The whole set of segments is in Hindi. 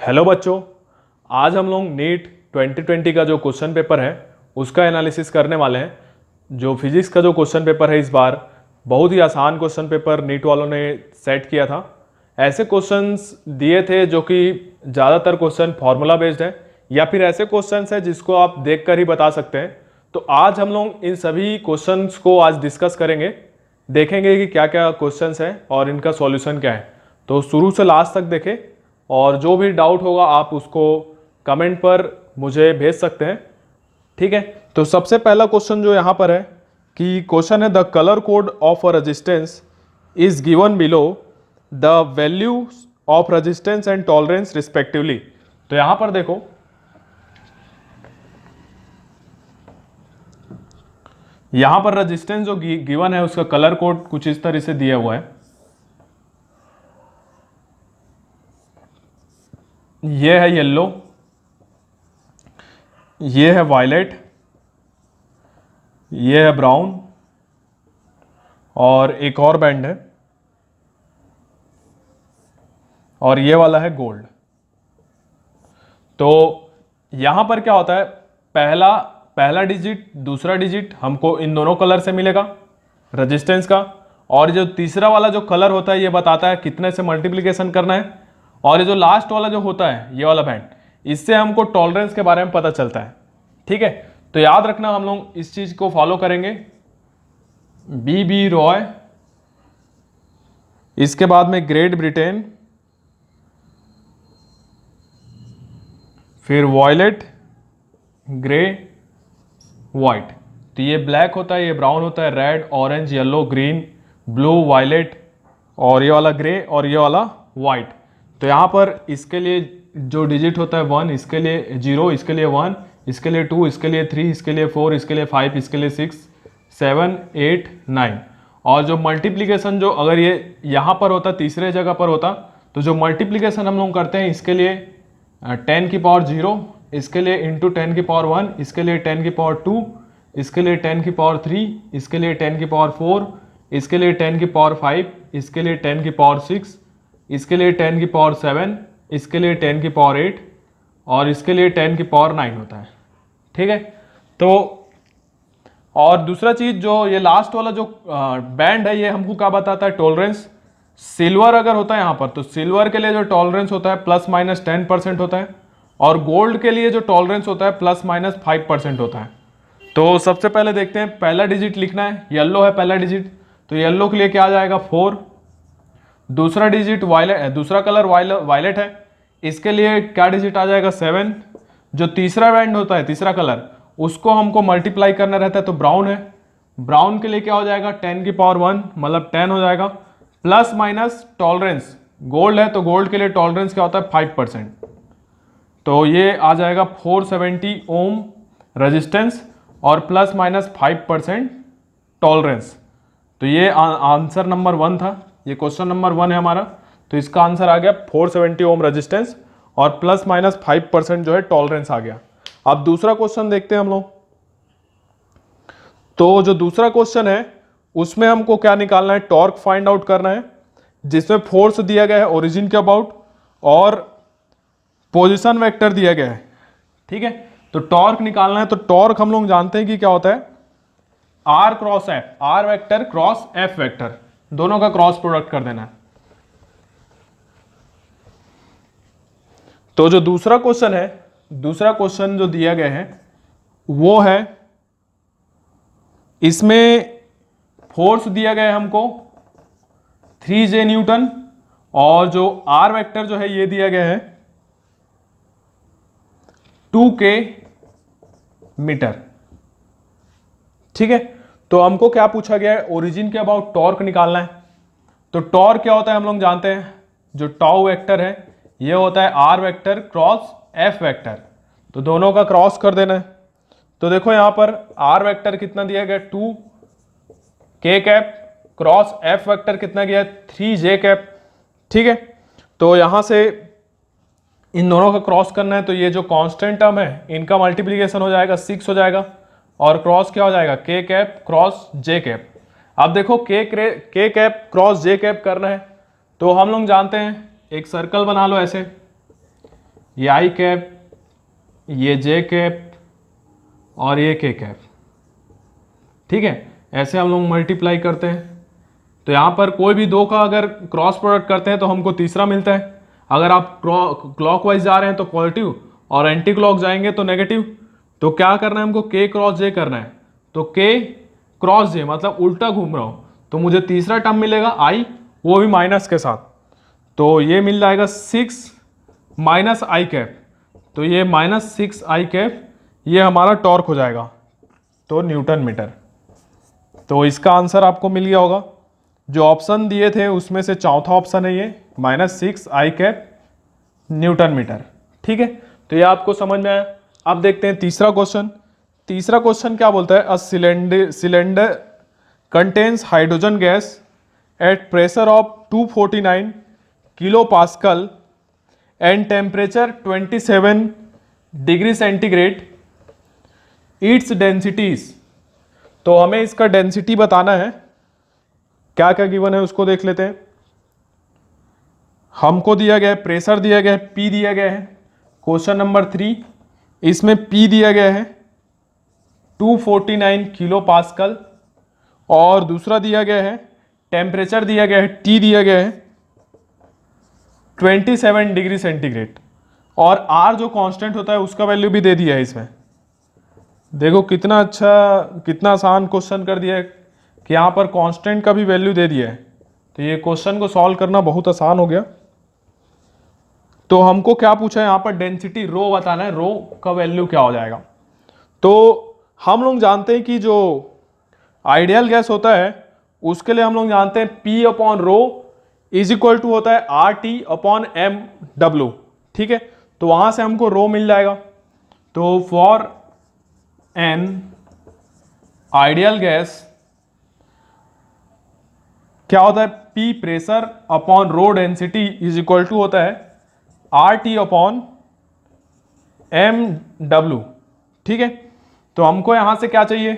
हेलो बच्चों, आज हम लोग नीट 2020 का जो क्वेश्चन पेपर है उसका एनालिसिस करने वाले हैं। जो फिजिक्स का जो क्वेश्चन पेपर है इस बार बहुत ही आसान क्वेश्चन पेपर नीट वालों ने सेट किया था। ऐसे क्वेश्चंस दिए थे जो कि ज़्यादातर क्वेश्चन फार्मूला बेस्ड है या फिर ऐसे क्वेश्चंस है जिसको आप देखकर ही बता सकते हैं। तो आज हम लोग इन सभी क्वेश्चंस को आज डिस्कस करेंगे, देखेंगे कि क्या क्या क्वेश्चंस हैं और इनका सॉल्यूशन क्या है। तो शुरू से लास्ट तक देखें और जो भी डाउट होगा आप उसको कमेंट पर मुझे भेज सकते हैं, ठीक है। तो सबसे पहला क्वेश्चन जो यहाँ पर है कि क्वेश्चन है the colour code of a resistance is given below the value of resistance and tolerance respectively. तो यहाँ पर देखो, यहाँ पर रेजिस्टेंस जो गिवन है उसका कलर कोड कुछ इस तरह से दिया हुआ है। ये है येलो, ये है वायलेट, ये है ब्राउन और एक और बैंड है और ये वाला है गोल्ड। तो यहां पर क्या होता है, पहला डिजिट दूसरा डिजिट हमको इन दोनों कलर से मिलेगा रेजिस्टेंस का, और जो तीसरा वाला जो कलर होता है ये बताता है कितने से मल्टीप्लिकेशन करना है, और ये जो लास्ट वाला जो होता है ये वाला बैंड, इससे हमको टॉलरेंस के बारे में पता चलता है, ठीक है। तो याद रखना हम लोग इस चीज को फॉलो करेंगे। बी रॉय, इसके बाद में ग्रेट ब्रिटेन, फिर वॉयलेट, ग्रे, वाइट। तो ये ब्लैक होता है, ये ब्राउन होता है, red, orange, yellow, green, blue, violet और ये वाला ग्रे और ये वाला वाइट। तो यहाँ पर इसके लिए जो डिजिट होता है 1, इसके लिए 0, इसके लिए 1, इसके लिए 2, इसके लिए 3, इसके लिए 4, इसके लिए 5, इसके लिए 6, 7, 8, 9। और जो मल्टीप्लिकेशन जो अगर ये यहाँ पर होता, तीसरे जगह पर होता, तो जो मल्टीप्लिकेशन हम लोग करते हैं इसके लिए 10 की पावर 0, इसके लिए इंटू 10 की पावर 1, इसके लिए 10 की पावर 2, इसके लिए 10 की पावर 3, इसके लिए 10 की पावर 4, इसके लिए 10 की पावर 5, इसके लिए 10 की पावर 6, इसके लिए 10 की पावर 7, इसके लिए 10 की पावर 8 और इसके लिए 10 की पावर 9 होता है, ठीक है। तो और दूसरा चीज जो ये लास्ट वाला जो बैंड है ये हमको क्या बताता है, टॉलरेंस। सिल्वर अगर होता है यहाँ पर तो सिल्वर के लिए जो टॉलरेंस होता है ±10% होता है, और गोल्ड के लिए जो टॉलरेंस होता है ±5% होता है। तो सबसे पहले देखते हैं, पहला डिजिट लिखना है, येलो है पहला डिजिट, तो येलो के लिए क्या आ जाएगा 4। दूसरा डिजिट वायलेट, दूसरा कलर वायलेट है, इसके लिए क्या डिजिट आ जाएगा 7। जो तीसरा बैंड होता है, तीसरा कलर, उसको हमको मल्टीप्लाई करना रहता है तो ब्राउन है, ब्राउन के लिए क्या हो जाएगा 10 की पावर 1 मतलब 10 हो जाएगा, प्लस माइनस टॉलरेंस, गोल्ड है तो गोल्ड के लिए टॉलरेंस क्या होता है 5%, तो ये आ जाएगा 470 ओम रेजिस्टेंस और प्लस माइनस 5% टॉलरेंस। तो ये आंसर नंबर 1 था, ये क्वेश्चन नंबर 1 है हमारा। तो इसका आंसर आ गया 470 ओम रेजिस्टेंस और प्लस माइनस 5% जो है टॉलरेंस आ गया। अब दूसरा क्वेश्चन देखते हैं हम लोग। तो जो दूसरा क्वेश्चन है उसमें हमको क्या निकालना है, टॉर्क फाइंड आउट करना है, जिसमें फोर्स दिया गया है ओरिजिन के अबाउट और पोजीशन वेक्टर दिया गया है, ठीक है। तो टॉर्क निकालना है, तो टॉर्क हम लोग जानते हैं कि क्या होता है, R cross F, R vector cross F vector, दोनों का क्रॉस प्रोडक्ट कर देना है। तो जो दूसरा क्वेश्चन है, दूसरा क्वेश्चन जो दिया गया है वो है, इसमें फोर्स दिया गया है हमको 3J न्यूटन और जो आर वेक्टर जो है ये दिया गया है 2K मीटर, ठीक है। तो हमको क्या पूछा गया है, ओरिजिन के अबाउट टॉर्क निकालना है। तो टॉर्क क्या होता है हम लोग जानते हैं, जो टाउ वेक्टर है ये होता है R vector cross F vector, तो दोनों का क्रॉस कर देना है। तो देखो यहां पर आर वेक्टर कितना दिया गया 2K cap, cross F vector कितना गया 3J कैप, ठीक है। तो यहां से इन दोनों का क्रॉस करना है, तो ये जो कांस्टेंट टर्म है इनका मल्टीप्लिकेशन हो जाएगा 6 हो जाएगा, और क्रॉस क्या हो जाएगा K cap cross J cap. अब देखो K cap cross J cap करना है, तो हम लोग जानते हैं एक सर्कल बना लो ऐसे, ये आई कैप, ये जे कैप और ये के कैप। ठीक है, ऐसे हम लोग मल्टीप्लाई करते हैं। तो यहाँ पर कोई भी दो का अगर क्रॉस प्रोडक्ट करते हैं तो हमको तीसरा मिलता है। अगर आप क्लॉकवाइज जा रहे हैं तो पॉजिटिव और एंटी क्लॉक जाएंगे तो नेगेटिव। तो क्या करना है हमको, के क्रॉस जे करना है। तो के क्रॉस जे मतलब उल्टा घूम रहा हूँ, तो मुझे तीसरा टर्म मिलेगा आई, वो भी माइनस के साथ। तो ये मिल जाएगा 6 माइनस आई कैप। तो ये -6 आई कैप, ये हमारा टॉर्क हो जाएगा, तो न्यूटन मीटर। तो इसका आंसर आपको मिल गया होगा। जो ऑप्शन दिए थे उसमें से चौथा ऑप्शन है ये, -6 आई कैप न्यूटन मीटर। ठीक है, तो ये आपको समझ में आया। अब देखते हैं तीसरा क्वेश्चन। तीसरा क्वेश्चन क्या बोलता है, a cylinder contains hydrogen gas at pressure of 249 kilo pascal and temperature 27 degree centigrade, it's densities. तो हमें इसका डेंसिटी बताना है। क्या क्या गिवन है उसको देख लेते हैं। हमको दिया गया है प्रेशर, दिया गया है P दिया गया है। क्वेश्चन नंबर 3, इसमें P दिया गया है 249 किलो पास्कल, और दूसरा दिया गया है टेम्परेचर दिया गया है T दिया गया है 27 डिग्री सेंटीग्रेड, और R जो कांस्टेंट होता है उसका वैल्यू भी दे दिया है इसमें। देखो कितना अच्छा, कितना आसान क्वेश्चन कर दिया है कि यहाँ पर कांस्टेंट का भी वैल्यू दे दिया है। तो ये क्वेश्चन को सॉल्व करना बहुत आसान हो गया। तो हमको क्या पूछा है यहाँ पर, डेंसिटी रो बताना है, रो का वैल्यू क्या हो जाएगा। तो हम लोग जानते हैं कि जो आइडियल गैस होता है उसके लिए हम लोग जानते हैं P upon rho is equal to होता है RT अपॉन MW। ठीक है, तो वहां से हमको रो मिल जाएगा। तो फॉर एन आइडियल गैस क्या होता है, P pressure upon rho density is equal to होता है RT अपॉन MW। ठीक है, तो हमको यहां से क्या चाहिए,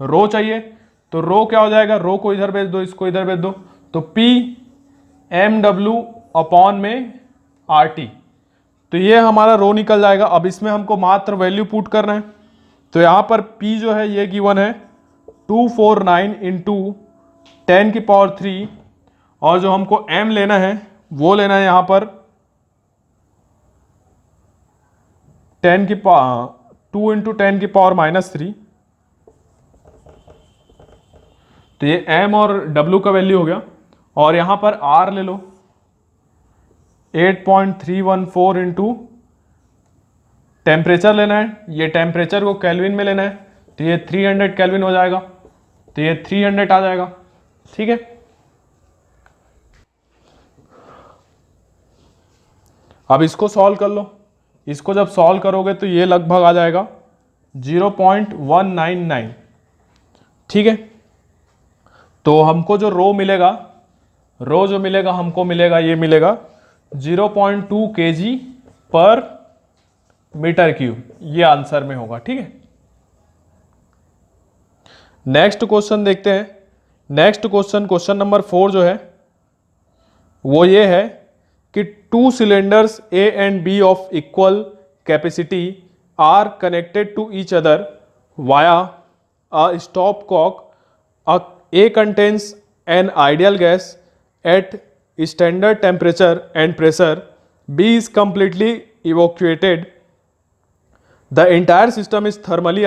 रो चाहिए। तो रो क्या हो जाएगा, रो को इधर भेज दो, इसको इधर भेज दो, तो P MW अपॉन में RT। तो ये हमारा रो निकल जाएगा। अब इसमें हमको मात्र वैल्यू पुट करना है। तो यहां पर P जो है ये गिवन है 249 इंटू 10 की पावर 3, और जो हमको M लेना है वो लेना है यहां पर 2 इंटू 10 की पावर -3। तो ये M और W का वैल्यू हो गया, और यहां पर R ले लो 8.314 इंटू टेम्परेचर लेना है, ये टेम्परेचर को केल्विन में लेना है, तो ये 300 केल्विन हो जाएगा, तो ये 300 आ जाएगा। ठीक है, अब इसको सॉल्व कर लो। इसको जब सॉल्व करोगे तो ये लगभग आ जाएगा 0.199। ठीक है, तो हमको जो रो मिलेगा, रो जो मिलेगा हमको मिलेगा, ये मिलेगा 0.2 kg पर मीटर क्यूब, ये आंसर में होगा। ठीक है, नेक्स्ट क्वेश्चन देखते हैं। नेक्स्ट क्वेश्चन, क्वेश्चन नंबर 4 जो है वो ये है कि 2 cylinders A and B of equal capacity are connected to each other via a stopcock. A contains an ideal gas at standard temperature and pressure. B is completely evacuated. The entire system is thermally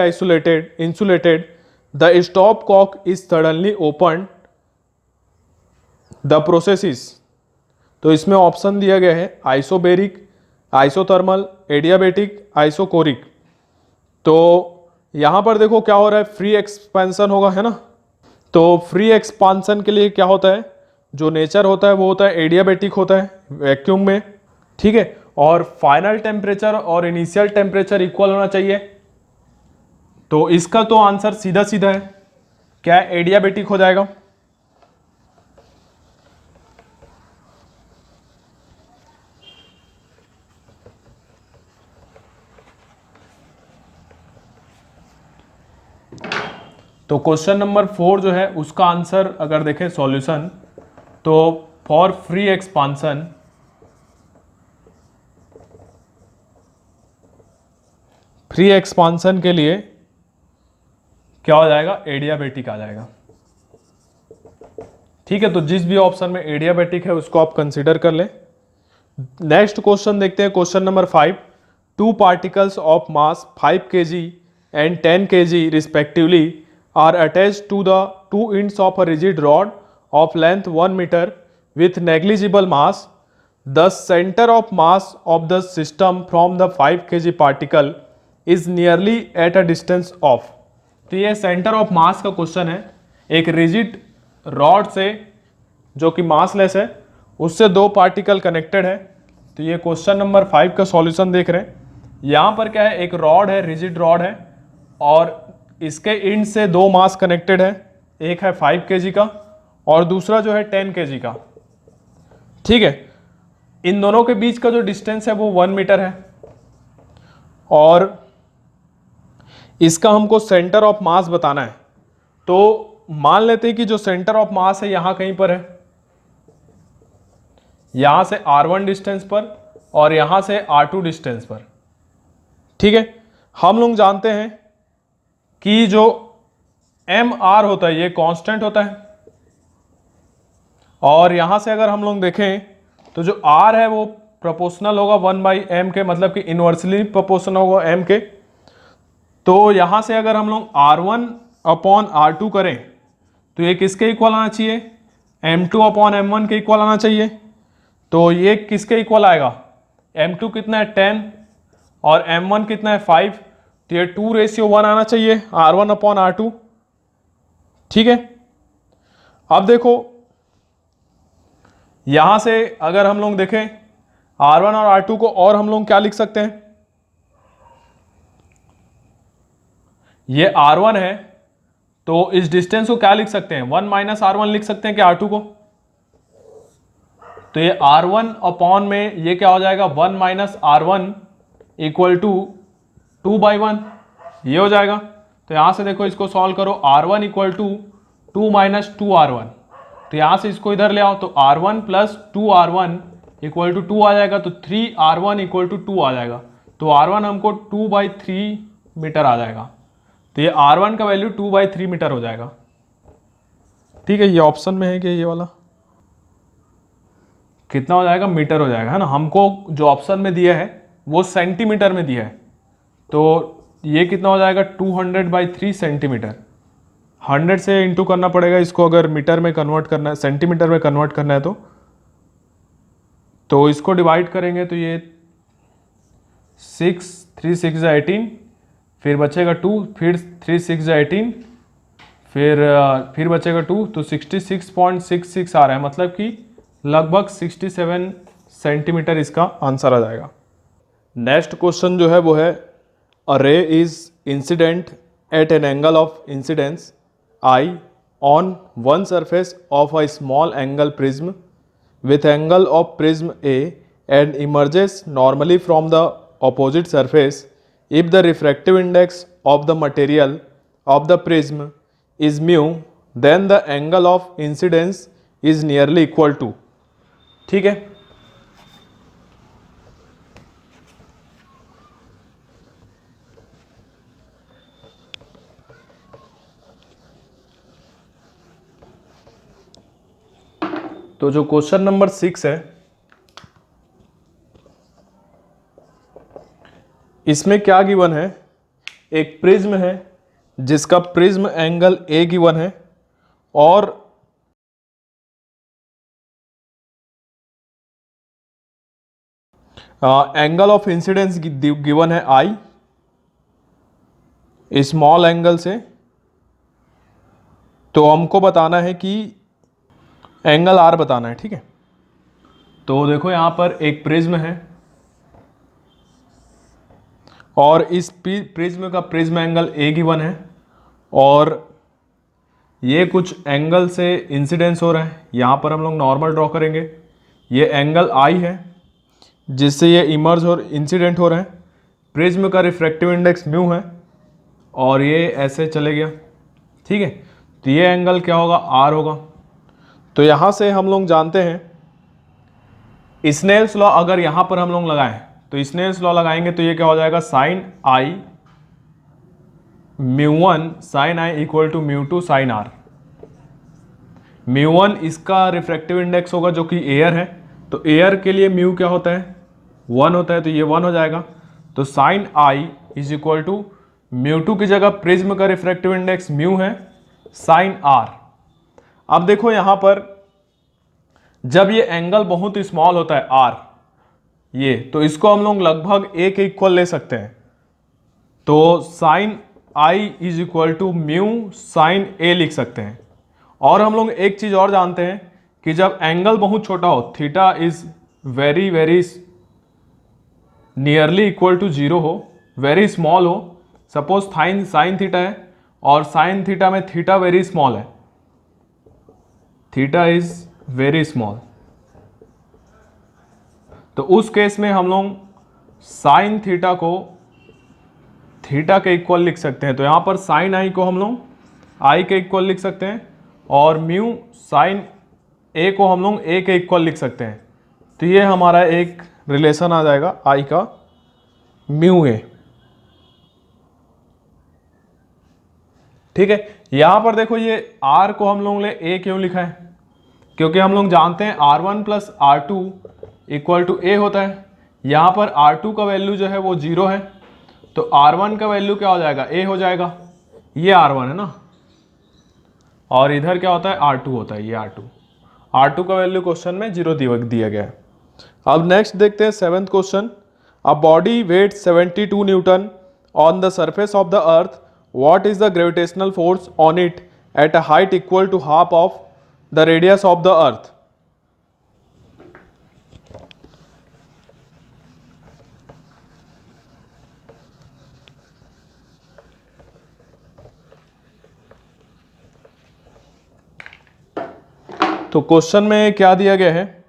insulated. The stopcock is suddenly opened. The process is, तो इसमें ऑप्शन दिया गया है आइसोबेरिक, आइसोथर्मल, एडियाबेटिक, आइसोकोरिक। तो यहां पर देखो क्या हो रहा है, फ्री एक्सपेंशन होगा, है ना। तो फ्री एक्सपांसन के लिए क्या होता है, जो नेचर होता है वो होता है एडियाबेटिक होता है वैक्यूम में। ठीक है, और फाइनल टेम्परेचर और इनिशियल टेम्परेचर इक्वल होना चाहिए। तो इसका तो आंसर सीधा सीधा है, क्या एडियाबेटिक हो जाएगा। तो क्वेश्चन नंबर 4 जो है उसका आंसर अगर देखें सॉल्यूशन, तो for free expansion free expansion के लिए क्या हो जाएगा, एडियाबेटिक आ जाएगा। ठीक है, तो जिस भी ऑप्शन में एडियाबेटिक है उसको आप कंसीडर कर लें। नेक्स्ट क्वेश्चन देखते हैं, question number 5। Two particles of mass 5 kg and 10 kg respectively are attached to the two ends of a rigid rod of length 1 metre with negligible mass. The center of mass of the system from the 5 kg particle is nearly at a distance of। तो ये सेंटर ऑफ मास का क्वेश्चन है। एक रिजिड रॉड से जो कि मासलेस है उससे दो पार्टिकल कनेक्टेड है। तो ये क्वेश्चन नंबर 5 का सॉल्यूशन देख रहे हैं। यहाँ पर क्या है, एक रॉड है, रिजिड रॉड है और इसके इंड से दो मास कनेक्टेड है। एक है 5 kg का और दूसरा जो है 10 kg का। ठीक है, इन दोनों के बीच का जो डिस्टेंस है वो 1 मीटर है और इसका हमको सेंटर ऑफ मास बताना है। तो मान लेते हैं कि जो सेंटर ऑफ मास है यहां कहीं पर है, यहां से R1 डिस्टेंस पर और यहां से R2 डिस्टेंस पर। ठीक है, हम लोग जानते हैं कि जो mr होता है ये कांस्टेंट होता है और यहां से अगर हम लोग देखें तो जो r है वो प्रोपोर्शनल होगा 1/m के, मतलब कि इनवर्सली प्रोपोर्शनल होगा m के। तो यहां से अगर हम लोग R1/R2 करें तो ये किसके इक्वल आना चाहिए, M2/M1 के इक्वल आना चाहिए। तो ये किसके इक्वल आएगा, M2 कितना है 10 और M1 कितना है 5, तो ये 2:1 आना चाहिए R1/R2। ठीक है, अब देखो यहां से अगर हम लोग देखें R1 और R2 को और हम लोग क्या लिख सकते हैं, ये R1 है तो इस डिस्टेंस को क्या लिख सकते हैं, 1 - R1 लिख सकते हैं कि R2 को। तो ये R1 अपॉन में ये क्या हो जाएगा 1 - R1 इक्वल टू 2/1, ये हो जाएगा। तो यहां से देखो इसको सॉल्व करो, R1 इक्वल टू 2 - 2R1, तो यहां से इसको इधर ले आओ तो R1 + 2R1 इक्वल टू 2 आ जाएगा। तो 3R1 इक्वल टू 2 आ जाएगा। तो R1 हमको 2/3 मीटर आ जाएगा। तो ये R1 का वैल्यू 2/3 मीटर हो जाएगा। ठीक है, ये ऑप्शन में है कि ये वाला कितना हो जाएगा, मीटर हो जाएगा, है ना। हमको जो ऑप्शन में दिया है वो सेंटीमीटर में दिया है, तो ये कितना हो जाएगा 200/3 सेंटीमीटर। 100 से इंटू करना पड़ेगा इसको, अगर मीटर में कन्वर्ट करना है, सेंटीमीटर में कन्वर्ट करना है तो इसको डिवाइड करेंगे तो ये 6 3 6 18, फिर बचेगा 2, फिर 3 6 18, फिर बचेगा 2, तो 66.66 आ रहा है, मतलब कि लगभग 67 सेंटीमीटर इसका आंसर आ जाएगा। नेक्स्ट क्वेश्चन जो है वो है, अ रे is incident at an angle of incidence I on one surface of a small angle prism with angle of prism A and emerges normally from the opposite surface if the refractive index of the material of the prism is mu, then the angle of incidence is nearly equal to। ठीक है, तो जो क्वेश्चन नंबर 6 है इसमें क्या गिवन है, एक प्रिज्म है जिसका प्रिज्म एंगल ए गिवन है और एंगल ऑफ इंसिडेंस गिवन है आई, स्मॉल एंगल से। तो हमको बताना है कि एंगल आर बताना है। ठीक है, तो देखो यहां पर एक प्रिज्म है और इस प्रिज्म का प्रिज्म एंगल ए गिवन है और ये कुछ एंगल से इंसिडेंस हो रहा है। यहां पर हम लोग नॉर्मल ड्रॉ करेंगे, ये एंगल आई है जिससे ये इमर्ज और इंसिडेंट हो रहा है। प्रिज्म का रिफ्रैक्टिव इंडेक्स म्यू है और ये ऐसे चले गया। ठीक है, तो ये एंगल क्या होगा, आर होगा। तो यहां से हम लोग जानते हैं स्नेल्स लॉ, अगर यहां पर हम लोग लगाएं तो स्नेल्स लॉ लगाएंगे तो ये क्या हो जाएगा, sine i μ1 sine i equal to μ2 sine r. μ1 इसका रिफ्रैक्टिव इंडेक्स होगा जो कि एयर है, तो एयर के लिए म्यू क्या होता है 1 होता है, तो ये 1 हो जाएगा। तो sine i is equal to μ2 की जगह प्रिज्म का रिफ्रैक्टिव इंडेक्स म्यू है साइन आर। अब देखो यहां पर जब ये एंगल बहुत स्मॉल होता है आर, ये तो इसको हम लोग लगभग ए के इक्वल ले सकते हैं। तो sine i is equal to mu sine A लिख सकते हैं। और हम लोग एक चीज और जानते हैं कि जब एंगल बहुत छोटा हो, theta is very very nearly equal to zero हो, वेरी स्मॉल हो, सपोज साइन थीटा है और साइन थीटा में थीटा वेरी स्मॉल है, थीटा इज वेरी स्मॉल, तो उस केस में हम लोग साइन थीटा को थीटा के इक्वल लिख सकते हैं। तो यहां पर साइन आई को हम लोग आई के इक्वल लिख सकते हैं और म्यू साइन ए को हम लोग ए के इक्वल लिख सकते हैं। तो ये हमारा एक रिलेशन आ जाएगा आई का म्यू ए। ठीक है, यहां पर देखो ये आर को हम लोग ने ए क्यों लिखा है, क्योंकि हम लोग जानते हैं R1 plus R2 equal to ए होता है। यहां पर R2 का वैल्यू जो है वो 0 है, तो R1 का वैल्यू क्या हो जाएगा ए हो जाएगा, ये R1 है ना, और इधर क्या होता है R2 होता है, ये R2 का वैल्यू क्वेश्चन में 0 दिया गया है। अब नेक्स्ट देखते हैं 7th question. A body weight 72 newton on the surface of the earth, what is the gravitational force on it at a height equal to half of the radius of the earth. तो क्वेश्चन में क्या दिया गया है,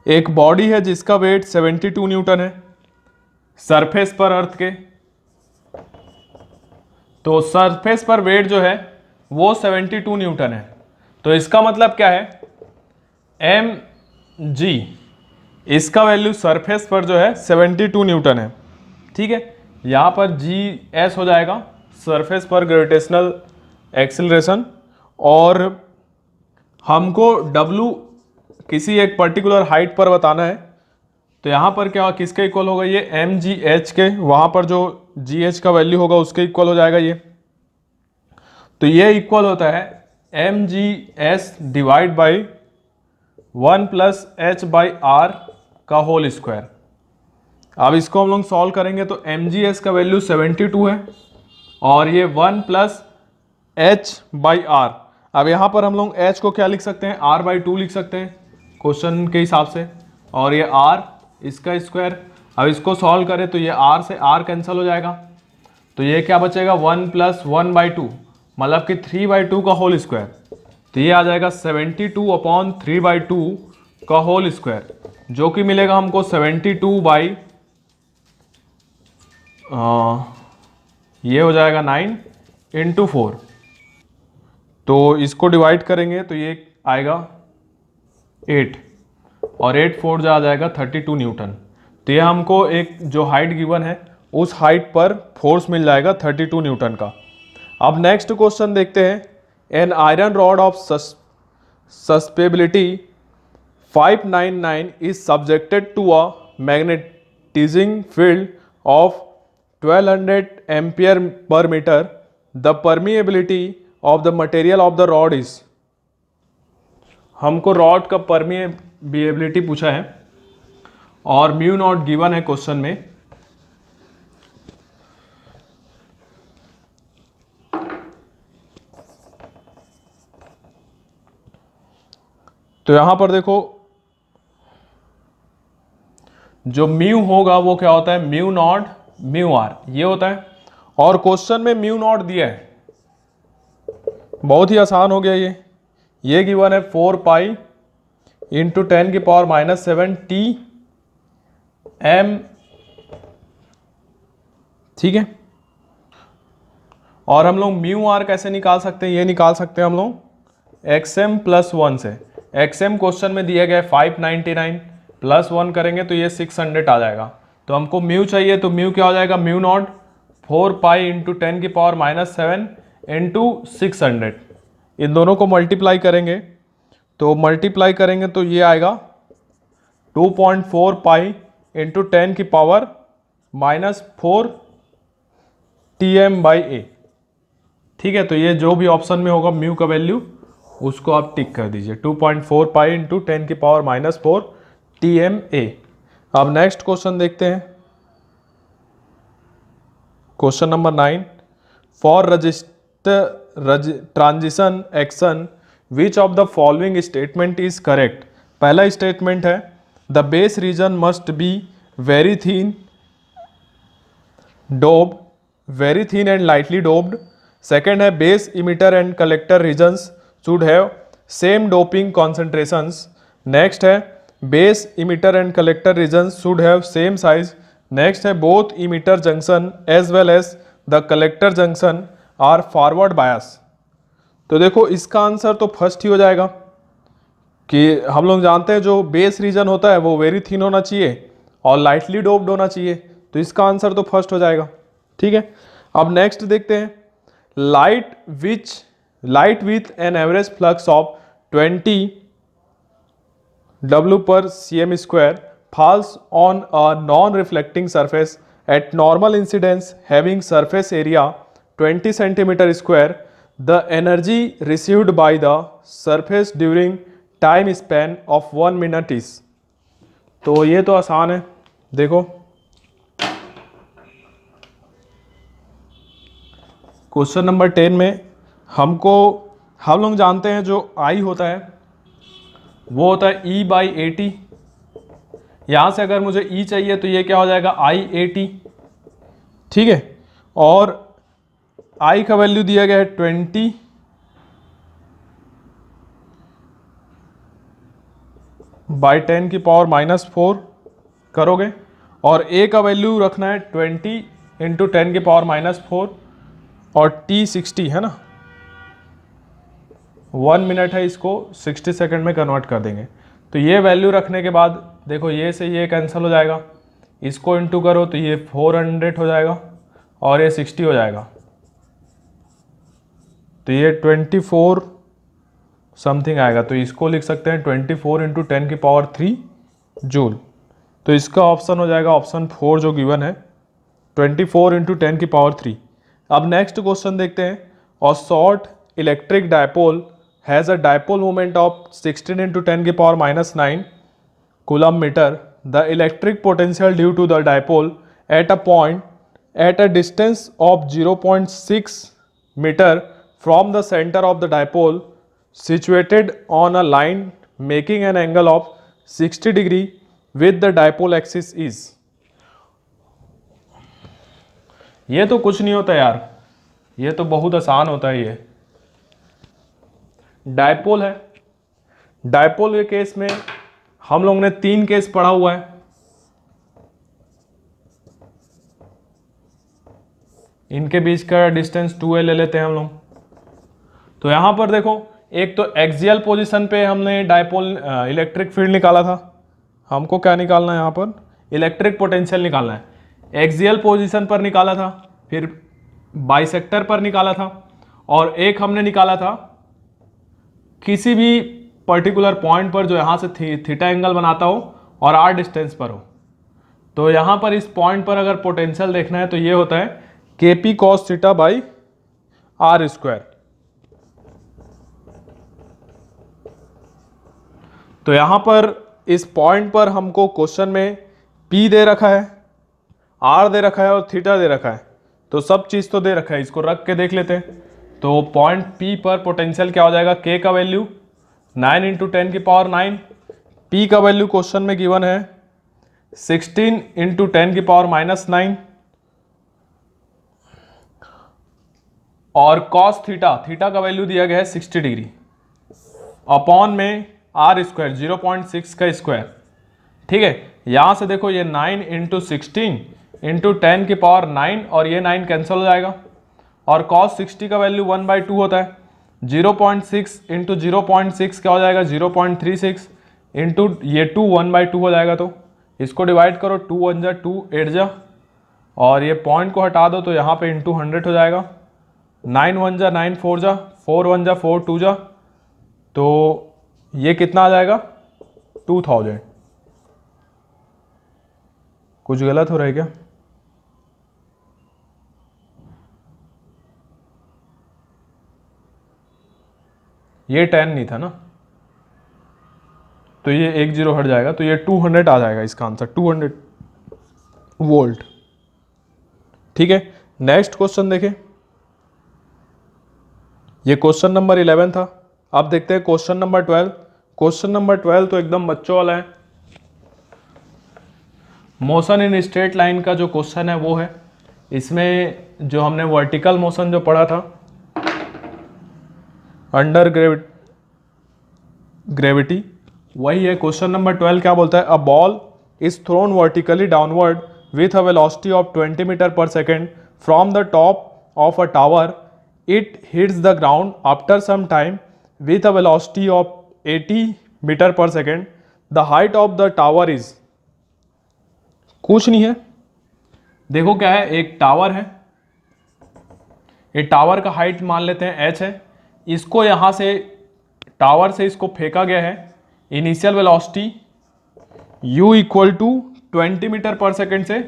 एक बॉडी है जिसका वेट 72 न्यूटन है सरफेस पर अर्थ के। तो सरफेस पर वेट जो है वो 72 न्यूटन है, तो इसका मतलब क्या है एम जी, इसका वैल्यू सरफेस पर जो है 72 न्यूटन है। ठीक है, यहाँ पर जी एस हो जाएगा सरफेस पर ग्रेविटेशनल एक्सेलरेशन, और हमको W किसी एक पर्टिकुलर हाइट पर बताना है। तो यहाँ पर क्या किसके इक्वल होगा, ये एम जी एच के, वहाँ पर जो जी एच का वैल्यू होगा उसके इक्वल हो जाएगा ये। तो ये इक्वल होता है M G S divide by 1 plus H by R का होल स्क्वायर। अब इसको हम लोग सॉल्व करेंगे तो एम जी एस का वैल्यू 72 है और ये 1 प्लस एच बाई आर। अब यहाँ पर हम लोग h को क्या लिख सकते हैं r/2 लिख सकते हैं क्वेश्चन के हिसाब से, और ये r इसका स्क्वायर। अब इसको सॉल्व करें तो ये r से r कैंसिल हो जाएगा, तो ये क्या बचेगा 1 प्लस 1/2 मतलब कि 3/2 का होल स्क्वायर। तो ये आ जाएगा 72 अपॉन 3/2 का होल स्क्वायर, जो कि मिलेगा हमको 72 बाई ये हो जाएगा 9 इंटू 4। तो इसको डिवाइड करेंगे तो ये आएगा 8 और 8 4 जा जाएगा 32 न्यूटन। तो ये हमको एक जो हाइट गिवन है उस हाइट पर फोर्स मिल जाएगा 32 न्यूटन का। अब नेक्स्ट क्वेश्चन देखते हैं। An iron rod of susceptibility 599 is subjected to a magnetising field of 1200 ampere per metre. The permeability of the material of the rod is. हमको रॉड का परमिएबिलिटी पूछा है और म्यू नॉट गिवन है क्वेश्चन में। तो यहां पर देखो जो म्यू होगा वो क्या होता है म्यू नॉट म्यू आर ये होता है, और क्वेश्चन में म्यू नॉट दिया है, बहुत ही आसान हो गया ये गिवन है 4 पाई इंटू 10 की पावर -7 टी एम। ठीक है, और हम लोग म्यू आर कैसे निकाल सकते हैं, ये निकाल सकते हैं हम लोग एक्सएम प्लस 1 से। एक्सएम क्वेश्चन में दिया गया है 599 प्लस 1 करेंगे तो ये 600 आ जाएगा। तो हमको म्यू चाहिए, तो म्यू क्या हो जाएगा mu naught 4 pi into 10⁻⁻7 into 600, इन दोनों को मल्टीप्लाई करेंगे तो ये आएगा 2.4 पाई इंटू 10⁻⁻4 Tm/a। ठीक है, तो ये जो भी ऑप्शन में होगा म्यू का वैल्यू उसको आप टिक कर दीजिए, 2.4 पाई इंटू 10⁻⁻4 Tma। अब नेक्स्ट क्वेश्चन देखते हैं, question number 9। For transistor action which of the following statement is correct. पहला स्टेटमेंट है the base region must be very thin and lightly doped. Second है base emitter and collector regions should have same doping concentrations. Next है base emitter and collector regions should have same size. Next है both emitter junction as well as the collector junction are forward bias. तो देखो इसका आंसर तो फर्स्ट ही हो जाएगा कि हम लोग जानते हैं जो बेस रीजन होता है वो वेरी थिन होना चाहिए और लाइटली डोप्ड होना चाहिए, तो इसका आंसर तो फर्स्ट हो जाएगा। ठीक है, अब नेक्स्ट देखते हैं light with an average flux of 20 W/cm² falls on a non-reflecting surface at normal incidence having surface area 20 cm². The energy received by the surface during time span of 1 minute is। तो ये तो आसान है, देखो क्वेश्चन नंबर 10 में हम लोग जानते हैं जो I होता है वो होता है E/AT। यहाँ से अगर मुझे E चाहिए तो ये क्या हो जाएगा IAT। ठीक है, और I का वैल्यू दिया गया है 20/10⁻⁻4 करोगे, और A का वैल्यू रखना है 20 इंटू 10⁻⁻4 और T 60 है ना, 1 मिनट है, इसको 60 सेकंड में कन्वर्ट कर देंगे। तो ये वैल्यू रखने के बाद देखो ये से ये कैंसिल हो जाएगा, इसको इंटू करो तो ये 400 हो जाएगा और ये 60 हो जाएगा, तो ये 24 समथिंग आएगा। तो इसको लिख सकते हैं 24 इंटू 10⁻³ जूल। तो इसका ऑप्शन हो जाएगा ऑप्शन 4 जो गिवन है, 24 इंटू 10⁻³। अब नेक्स्ट क्वेश्चन देखते हैं। और short electric dipole has a dipole moment of 16 into 10⁻⁹ coulomb metre. The electric potential due to the dipole at a distance of 0.6 metre from the center of the dipole situated on a line making an angle of 60 degree with the dipole axis is। ये तो कुछ नहीं होता यार, ये तो बहुत आसान होता है। ये डायपोल है, डायपोल के केस में हम लोग ने 3 केस पढ़ा हुआ है। इनके बीच का डिस्टेंस 2a ले लेते हैं हम लोग। तो यहां पर देखो एक तो एक्सियल पोजीशन पे हमने डायपोल इलेक्ट्रिक फील्ड निकाला था, हमको क्या निकालना है यहाँ पर इलेक्ट्रिक पोटेंशियल निकालना है। एक्सियल पोजीशन पर निकाला था, फिर बाइसेक्टर पर निकाला था, और एक हमने निकाला था किसी भी पर्टिकुलर पॉइंट पर जो यहाँ से थीटा एंगल बनाता हो और r डिस्टेंस पर हो। तो यहाँ पर इस पॉइंट पर अगर पोटेंशियल देखना है तो ये होता है KP cos θ/r²। तो यहां पर इस पॉइंट पर हमको क्वेश्चन में P दे रखा है, R दे रखा है और थीटा दे रखा है, तो सब चीज तो दे रखा है, इसको रख के देख लेते हैं। तो पॉइंट P पर पोटेंशियल क्या हो जाएगा, K का वैल्यू 9 इंटू 10⁹, P का वैल्यू क्वेश्चन में गिवन है 16 इंटू 10⁻⁹, और cos थीटा का वैल्यू दिया गया है 60 डिग्री, अपॉन में R² 0.6 का स्क्वायर। ठीक है, यहां से देखो ये 9 इंटू 16 इंटू 10⁹ और ये 9 कैंसिल हो जाएगा, और cos 60 का वैल्यू 1/2 होता है। 0.6 इंटू 0.6 क्या हो जाएगा 0.36 इंटू ये 2 1/2 हो जाएगा। तो इसको डिवाइड करो, 2 1 जा 2 8 जा और ये पॉइंट को हटा दो तो यहाँ पे इंटू 100 हो जाएगा। 9 1 जा 9 4 जा 4 1 जा 4 2 जा, तो ये कितना आ जाएगा 2000। कुछ गलत हो रहा है क्या? ये 10 नहीं था ना, तो ये 1 0 हट जाएगा, तो ये 200 आ जाएगा इसका आंसर, 200 वोल्ट। ठीक है, नेक्स्ट क्वेश्चन देखें। ये क्वेश्चन नंबर 11 था। अब देखते हैं क्वेश्चन नंबर 12। क्वेश्चन नंबर 12 तो एकदम बच्चों वाला है। मोशन इन स्ट्रेट लाइन का जो क्वेश्चन है वो है। इसमें जो हमने वर्टिकल मोशन जो पढ़ा था अंडर ग्रेविटी, वही है। क्वेश्चन नंबर 12 क्या बोलता है? A ball is thrown vertically downward with a velocity of 20 metre पर second from the top of a tower. It hits the ground after some time with a velocity of 80 metre पर second. The height of the tower is, कुछ नहीं है, देखो क्या है, एक टावर है, ये टावर का हाइट मान लेते हैं h है। इसको यहां से टावर से इसको फेंका गया है, initial velocity u equal to 20 metre पर सेकेंड से,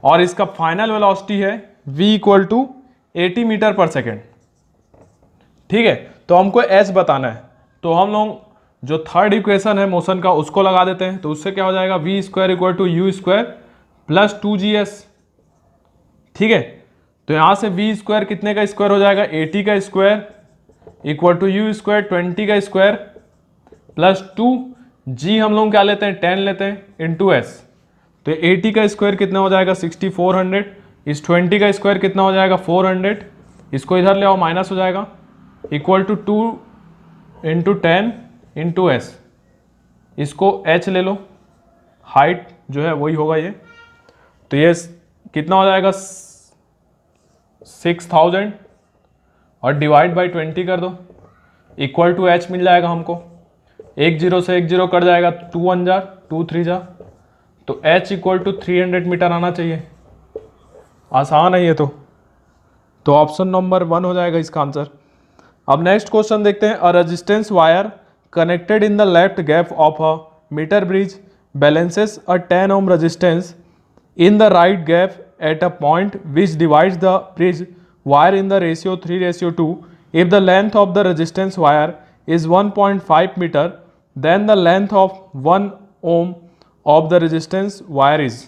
और इसका फाइनल वेलोसिटी है v इक्वल टू 80 मीटर पर सेकेंड। ठीक है, तो हमको h बताना है, तो हम लोग जो थर्ड इक्वेशन है मोशन का उसको लगा देते हैं। तो उससे क्या हो जाएगा, v square equal to U square plus 2gs। ठीक है, तो यहां से v स्क्वायर कितने का स्क्वायर हो जाएगा, 80 का square equal to U square 20 का स्क्वायर प्लस 2g हम लोग क्या लेते हैं, 10 लेते हैं इंटू s। तो 80 का स्क्वायर कितना हो जाएगा 6400, इस 20 का स्क्वायर कितना हो जाएगा 400, इसको इधर ले आओ माइनस हो जाएगा, equal to 2 into 10 into S. इसको h ले लो, हाइट जो है वही होगा ये, तो ये कितना हो जाएगा 6000 और डिवाइड बाई 20 कर दो, इक्वल टू h मिल जाएगा हमको। 1 0 से 1 0 कट जाएगा, 2 1 जा 2 3 जा, तो h इक्वल टू 300 मीटर आना चाहिए। आसान है ये तो ऑप्शन नंबर 1 हो जाएगा इसका आंसर। अब नेक्स्ट क्वेश्चन देखते हैं। A resistance wire connected in the left gap of a metre bridge balances a 10 ohm resistance in the right gap at a point which divides the bridge wire in the ratio 3:2. If the length of the resistance wire is 1.5 meter, then the length of 1 ohm of the resistance wire is.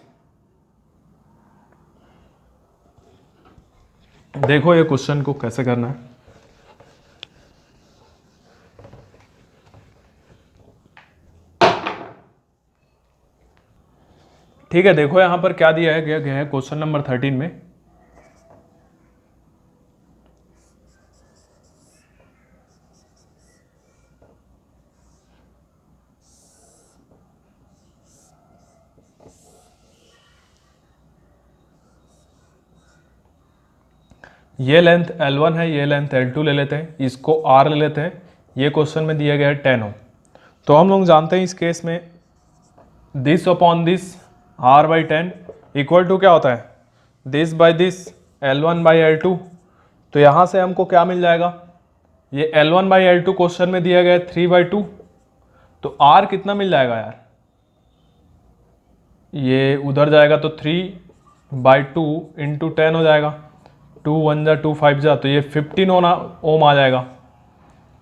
देखो ये क्वेश्चन को कैसे करना है। ठीक है, देखो यहां पर क्या दिया गया है क्वेश्चन नंबर 13 में। ये लेंथ L1 है, ये लेंथ L2 ले लेते हैं, इसको R ले लेते हैं। ये क्वेश्चन में दिया गया है 10 ओम। तो हम लोग जानते हैं इस केस में this upon this R by 10 equal to क्या होता है, this by this L1 by L2। तो यहाँ से हमको क्या मिल जाएगा, ये L1 बाई L2 क्वेश्चन में दिया गया है 3/2, तो R कितना मिल जाएगा यार, ये उधर जाएगा तो 3/2 इंटू 10 हो जाएगा, 2 1 जा 2 5 जा, तो ये 15 ओम आ जाएगा।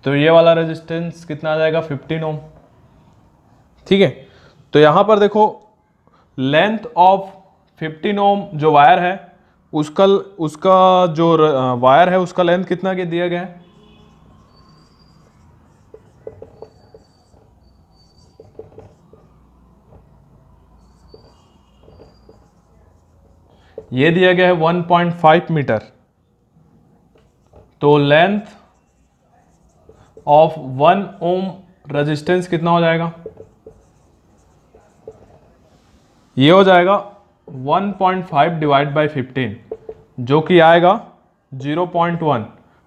तो ये वाला रेजिस्टेंस कितना आ जाएगा 15 ओम। ठीक है, तो यहाँ पर देखो लेंथ ऑफ 15 ओम जो वायर है उसका जो वायर है उसका लेंथ कितना के दिया गया है, ये दिया गया है 1.5 मीटर। तो लेंथ ऑफ 1 ओम रेजिस्टेंस कितना हो जाएगा, ये हो जाएगा 1.5 डिवाइड बाई 15 जो कि आएगा 0.1,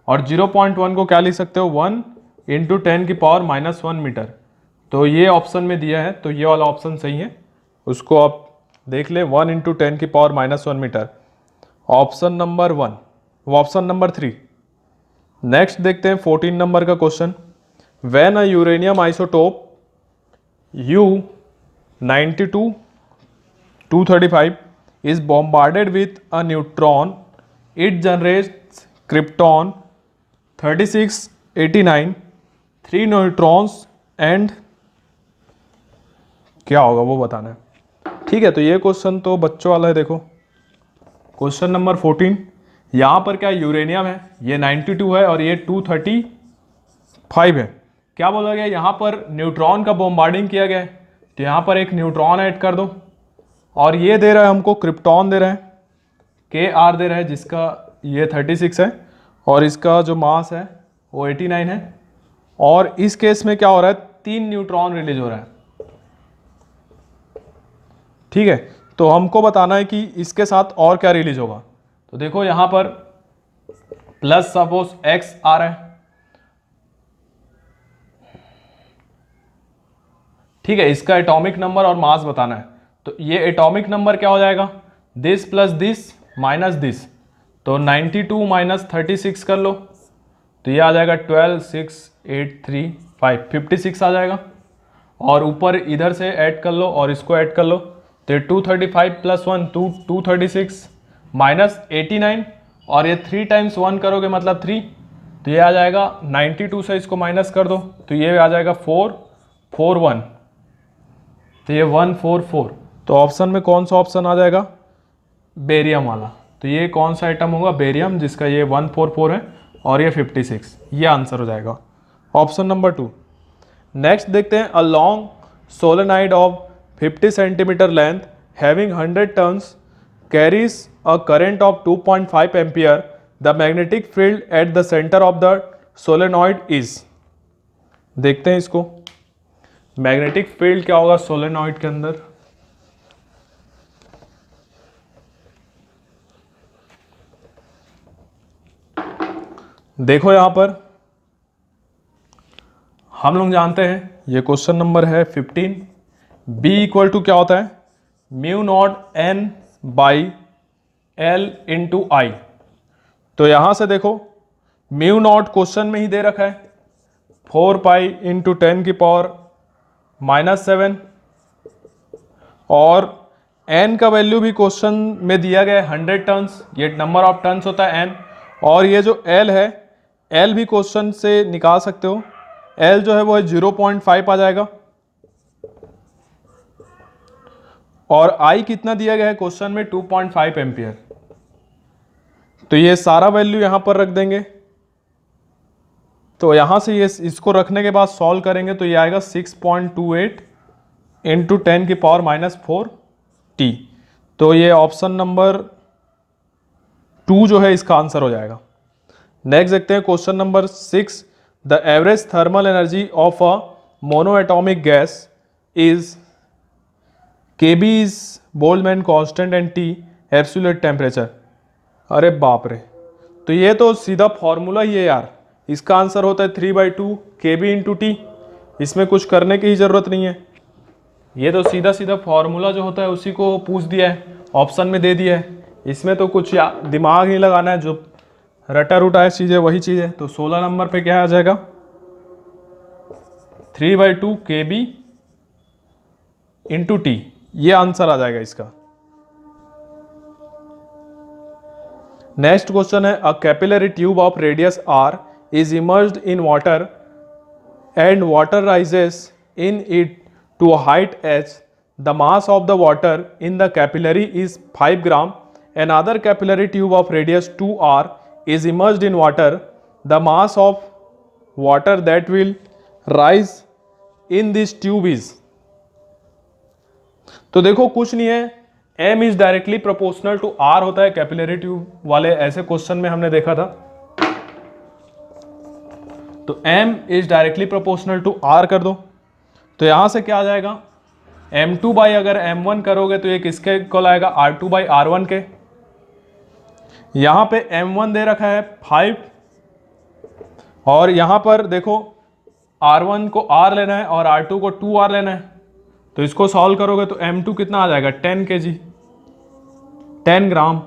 और 0.1 को क्या लिख सकते हो 1 इंटू 10 की पावर -1 मीटर। तो ये ऑप्शन में दिया है, तो ये वाला ऑप्शन सही है, उसको आप देख ले 1 इंटू 10⁻⁻1 मीटर, ऑप्शन नंबर 1, वो ऑप्शन नंबर 3। नेक्स्ट देखते हैं 14 नंबर का question. When a uranium isotope U92-235 is bombarded with a neutron, it generates krypton 3689, 3 neutrons and क्या होगा वो बताना है। ठीक है, तो ये क्वेश्चन तो बच्चों वाला है। देखो क्वेश्चन नंबर 14, यहाँ पर क्या यूरेनियम है, ये 92 है और ये 235 है। क्या बोला गया, यहाँ पर न्यूट्रॉन का बॉम्बार्डिंग किया गया है, तो यहाँ पर एक न्यूट्रॉन ऐड कर दो, और ये दे रहा है हमको क्रिप्टॉन दे रहा है, KR दे रहा है, जिसका ये 36 है और इसका जो मास है वो 89 है। और इस केस में क्या हो रहा है, 3 न्यूट्रॉन रिलीज हो रहा है। ठीक है, तो हमको बताना है कि इसके साथ और क्या रिलीज होगा। तो देखो यहां पर प्लस सपोज X आ रहा है, ठीक है, इसका एटॉमिक नंबर और मास बताना है। तो ये एटॉमिक नंबर क्या हो जाएगा, this plus this minus this, तो 92 माइनस 36 कर लो, तो ये आ जाएगा 12 6 8 3 5 56 आ जाएगा। और ऊपर इधर से ऐड कर लो और इसको ऐड कर लो, तो 235 प्लस 1 236 माइनस 89, और ये 3 टाइम्स 1 करोगे मतलब 3, तो ये आ जाएगा 92 से इसको माइनस कर दो, तो ये आ जाएगा 441, तो ये 144। तो ऑप्शन में कौन सा ऑप्शन आ जाएगा, बेरियम वाला। तो ये कौन सा आइटम होगा, बेरियम, जिसका ये 144 है और ये 56, ये आंसर हो जाएगा ऑप्शन नंबर 2। नेक्स्ट देखते हैं, a long solenoid of 50 centimetre length having 100 turns carries a current of 2.5 ampere, the magnetic field at the centre of the solenoid is. देखते हैं इसको, मैग्नेटिक फील्ड क्या होगा सोलेनॉइड के अंदर। देखो यहां पर हम लोग जानते हैं, ये क्वेश्चन नंबर है 15, B इक्वल टू क्या होता है, mu naught N by L into i. तो यहां से देखो म्यू नॉट क्वेश्चन में ही दे रखा है 4 पाई इंटू 10⁻⁻7, और N का वैल्यू भी क्वेश्चन में दिया गया है 100 टर्न्स, ये नंबर ऑफ टर्न्स होता है N। और ये जो L है, L भी क्वेश्चन से निकाल सकते हो, L जो है वो 0.5 आ जाएगा। और I कितना दिया गया है क्वेश्चन में 2.5 एम्पियर, तो ये सारा वैल्यू यहां पर रख देंगे। तो यहां से ये इसको रखने के बाद सॉल्व करेंगे तो ये आएगा 6.28 इंटू 10⁻⁻4 T। तो ये ऑप्शन नंबर 2 जो है इसका आंसर हो जाएगा। नेक्स्ट देखते हैं question number 6, the average thermal energy of a mono atomic gas is KB is Boltzmann constant and T absolute temperature. अरे बाप रे, तो ये तो सीधा फॉर्मूला ही है यार, इसका आंसर होता है 3/2 KB इंटू T, इसमें कुछ करने की ही ज़रूरत नहीं है, ये तो सीधा सीधा फॉर्मूला जो होता है उसी को पूछ दिया है, ऑप्शन में दे दिया है, इसमें तो कुछ दिमाग ही लगाना है, जो रटा रूटा है चीज़ें वही चीज़ है। तो 16 नंबर पे क्या आ जाएगा, 3/2 KB इंटू T, ये आंसर आ जाएगा इसका। नेक्स्ट क्वेश्चन है, अ capillary tube of radius R is immersed in water and water rises in it to a height h. The mass of the water in the capillary is 5 gram. Another capillary tube of radius 2r is immersed in water. The mass of water that will rise in this tube is. तो देखो कुछ नहीं है, m is directly proportional to r होता है कैपिलरी ट्यूब वाले ऐसे क्वेश्चन में हमने देखा था। तो m is directly proportional to r कर दो, तो यहां से क्या आ जाएगा, m2 बाई अगर m1 करोगे तो ये किसके इक्वल आएगा, r2 बाई r1 के। यहां पे m1 दे रखा है 5, और यहां पर देखो r1 को r लेना है और r2 को 2r लेना है, तो इसको सॉल्व करोगे तो M2 कितना आ जाएगा 10 kg, 10 ग्राम।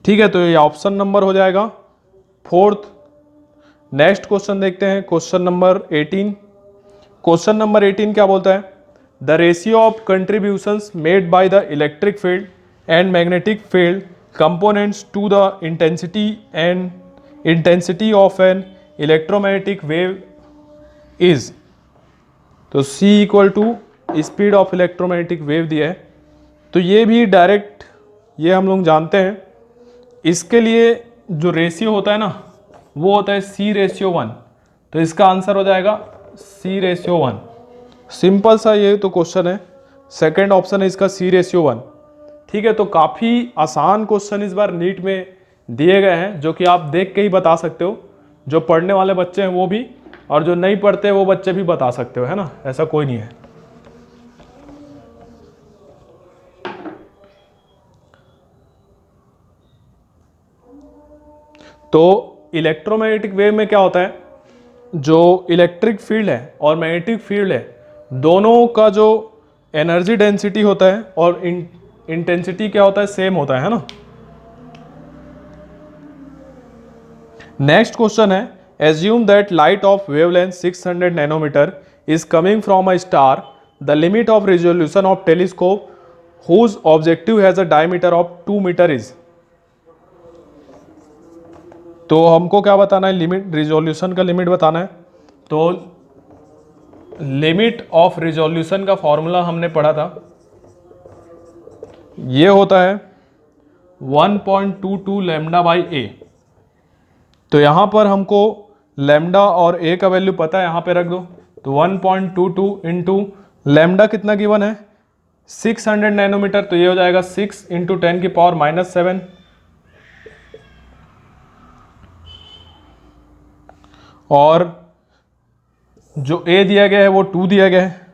ठीक है, तो ये ऑप्शन नंबर हो जाएगा फोर्थ। नेक्स्ट क्वेश्चन देखते हैं, क्वेश्चन नंबर 18। क्वेश्चन नंबर 18 क्या बोलता है? The ratio of contributions made by the electric field and magnetic field components to the intensity of an electromagnetic wave is. तो C equal to speed of electromagnetic wave दिया है, तो ये भी डायरेक्ट ये हम लोग जानते हैं। इसके लिए जो रेशियो होता है ना वो होता है C/1, तो इसका आंसर हो जाएगा C/1। सिंपल सा ये तो क्वेश्चन है, सेकंड ऑप्शन है इसका C/1। ठीक है, तो काफ़ी आसान क्वेश्चन इस बार नीट में दिए गए हैं, जो कि आप देख के ही बता सकते हो। जो पढ़ने वाले बच्चे हैं वो भी, और जो नहीं पढ़ते वो बच्चे भी बता सकते हो, है ना, ऐसा कोई नहीं है। तो इलेक्ट्रोमैग्नेटिक वेव में क्या होता है, जो इलेक्ट्रिक फील्ड है और मैग्नेटिक फील्ड है, दोनों का जो एनर्जी डेंसिटी होता है और इंटेंसिटी क्या होता है, सेम होता है ना। नेक्स्ट क्वेश्चन है, assume that light of wavelength 600 nanometre is coming from a star, the limit of resolution of telescope whose objective has a diameter of 2 metre is. तो हमको क्या बताना है, लिमिट, रिजोल्यूशन का लिमिट बताना है। तो लिमिट ऑफ रिजोल्यूशन का फॉर्मूला हमने पढ़ा था, ये होता है 1.22 लैम्डा बाई ए। तो यहां पर हमको लैम्डा और ए का वैल्यू पता है, यहां पे रख दो। तो 1.22 इंटू लैम्डा कितना गिवन है 600 नैनोमीटर, तो ये हो जाएगा 6 इंटू 10⁻⁻7। और जो a दिया गया है वो 2 दिया गया है।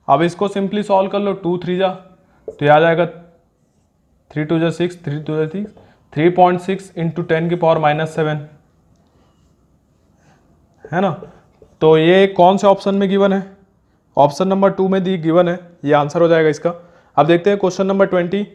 अब इसको सिंपली सॉल्व कर लो, 2 3 जा, तो ये आ जाएगा 3 2 जा 6, 3 2 जा 6, 3.6 इंटू 10⁻⁻7, है ना। तो ये कौन से ऑप्शन में गिवन है, ऑप्शन नंबर 2 में दी गिवन है, ये आंसर हो जाएगा इसका। अब देखते हैं question number 20।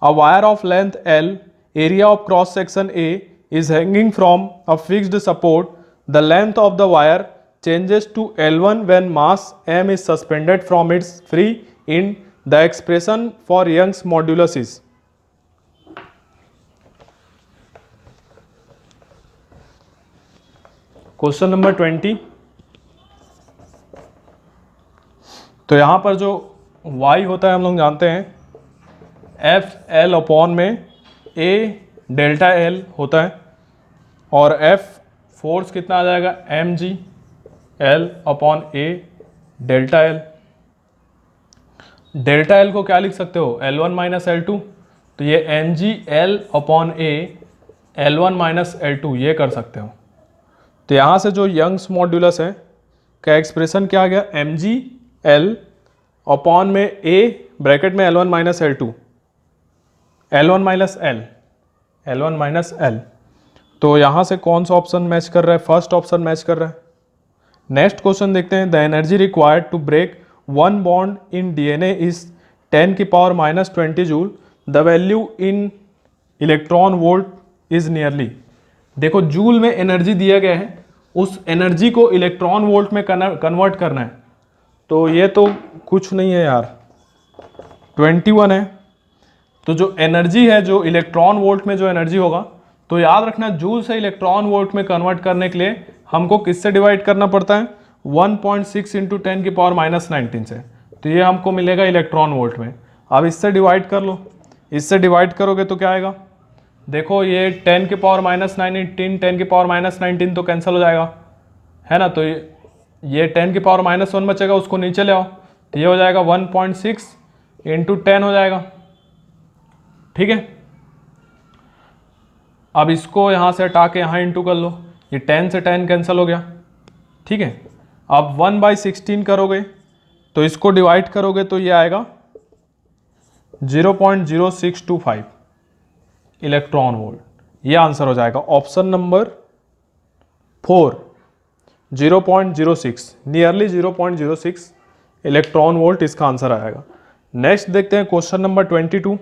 A wire of length L, area of cross section A is hanging from a fixed support. The length of the wire changes to L1 when mass M is suspended from its free end. The expression for Young's modulus is। Question number 20। तो यहां पर जो y होता है हम लोग जानते हैं F L अपॉन में A डेल्टा L होता है, और F फोर्स कितना आ जाएगा mg L upon A delta L। Delta L को क्या लिख सकते हो, L1 माइनस L2, तो ये mg L upon A L1 minus L2 ये कर सकते हो। तो यहाँ से जो यंग्स मॉड्यूलस है का एक्सप्रेशन क्या आ गया, mg L अपॉन में A ब्रैकेट में L1 minus L2, L1 minus L, L1 minus L। तो यहाँ से कौन सा ऑप्शन मैच कर रहा है, फर्स्ट ऑप्शन मैच कर रहा है। नेक्स्ट क्वेश्चन देखते हैं, the energy required to break one bond in DNA is 10⁻⁻20 joule, the value in electron volt is nearly. देखो जूल में एनर्जी दिया गया है, उस एनर्जी को इलेक्ट्रॉन वोल्ट में कन्वर्ट करना है, तो ये तो कुछ नहीं है यार, 21 है। तो जो एनर्जी है, जो इलेक्ट्रॉन वोल्ट में जो एनर्जी होगा, तो याद रखना जूल से इलेक्ट्रॉन वोल्ट में कन्वर्ट करने के लिए हमको किससे डिवाइड करना पड़ता है, 1.6 इंटू 10⁻⁻19 से। तो ये हमको मिलेगा इलेक्ट्रॉन वोल्ट में। अब इससे डिवाइड कर लो, इससे डिवाइड करोगे तो क्या आएगा, देखो ये 10⁻⁻19 10⁻⁻19 तो कैंसिल हो जाएगा, है ना। तो ये 10⁻⁻1 बचेगा, उसको नीचे ले आओ, तो ये हो जाएगा 1.6 इंटू 10 हो जाएगा। ठीक है, अब इसको यहाँ से हटा के यहाँ इंटू कर लो, ये 10 से 10 कैंसिल हो गया। ठीक है, अब 1/16 करोगे तो इसको डिवाइड करोगे तो ये आएगा 0.0625 इलेक्ट्रॉन वोल्ट, ये आंसर हो जाएगा option number 4, 0.06, nearly 0.06 electron volt इसका आंसर आएगा। नेक्स्ट देखते हैं question number 22।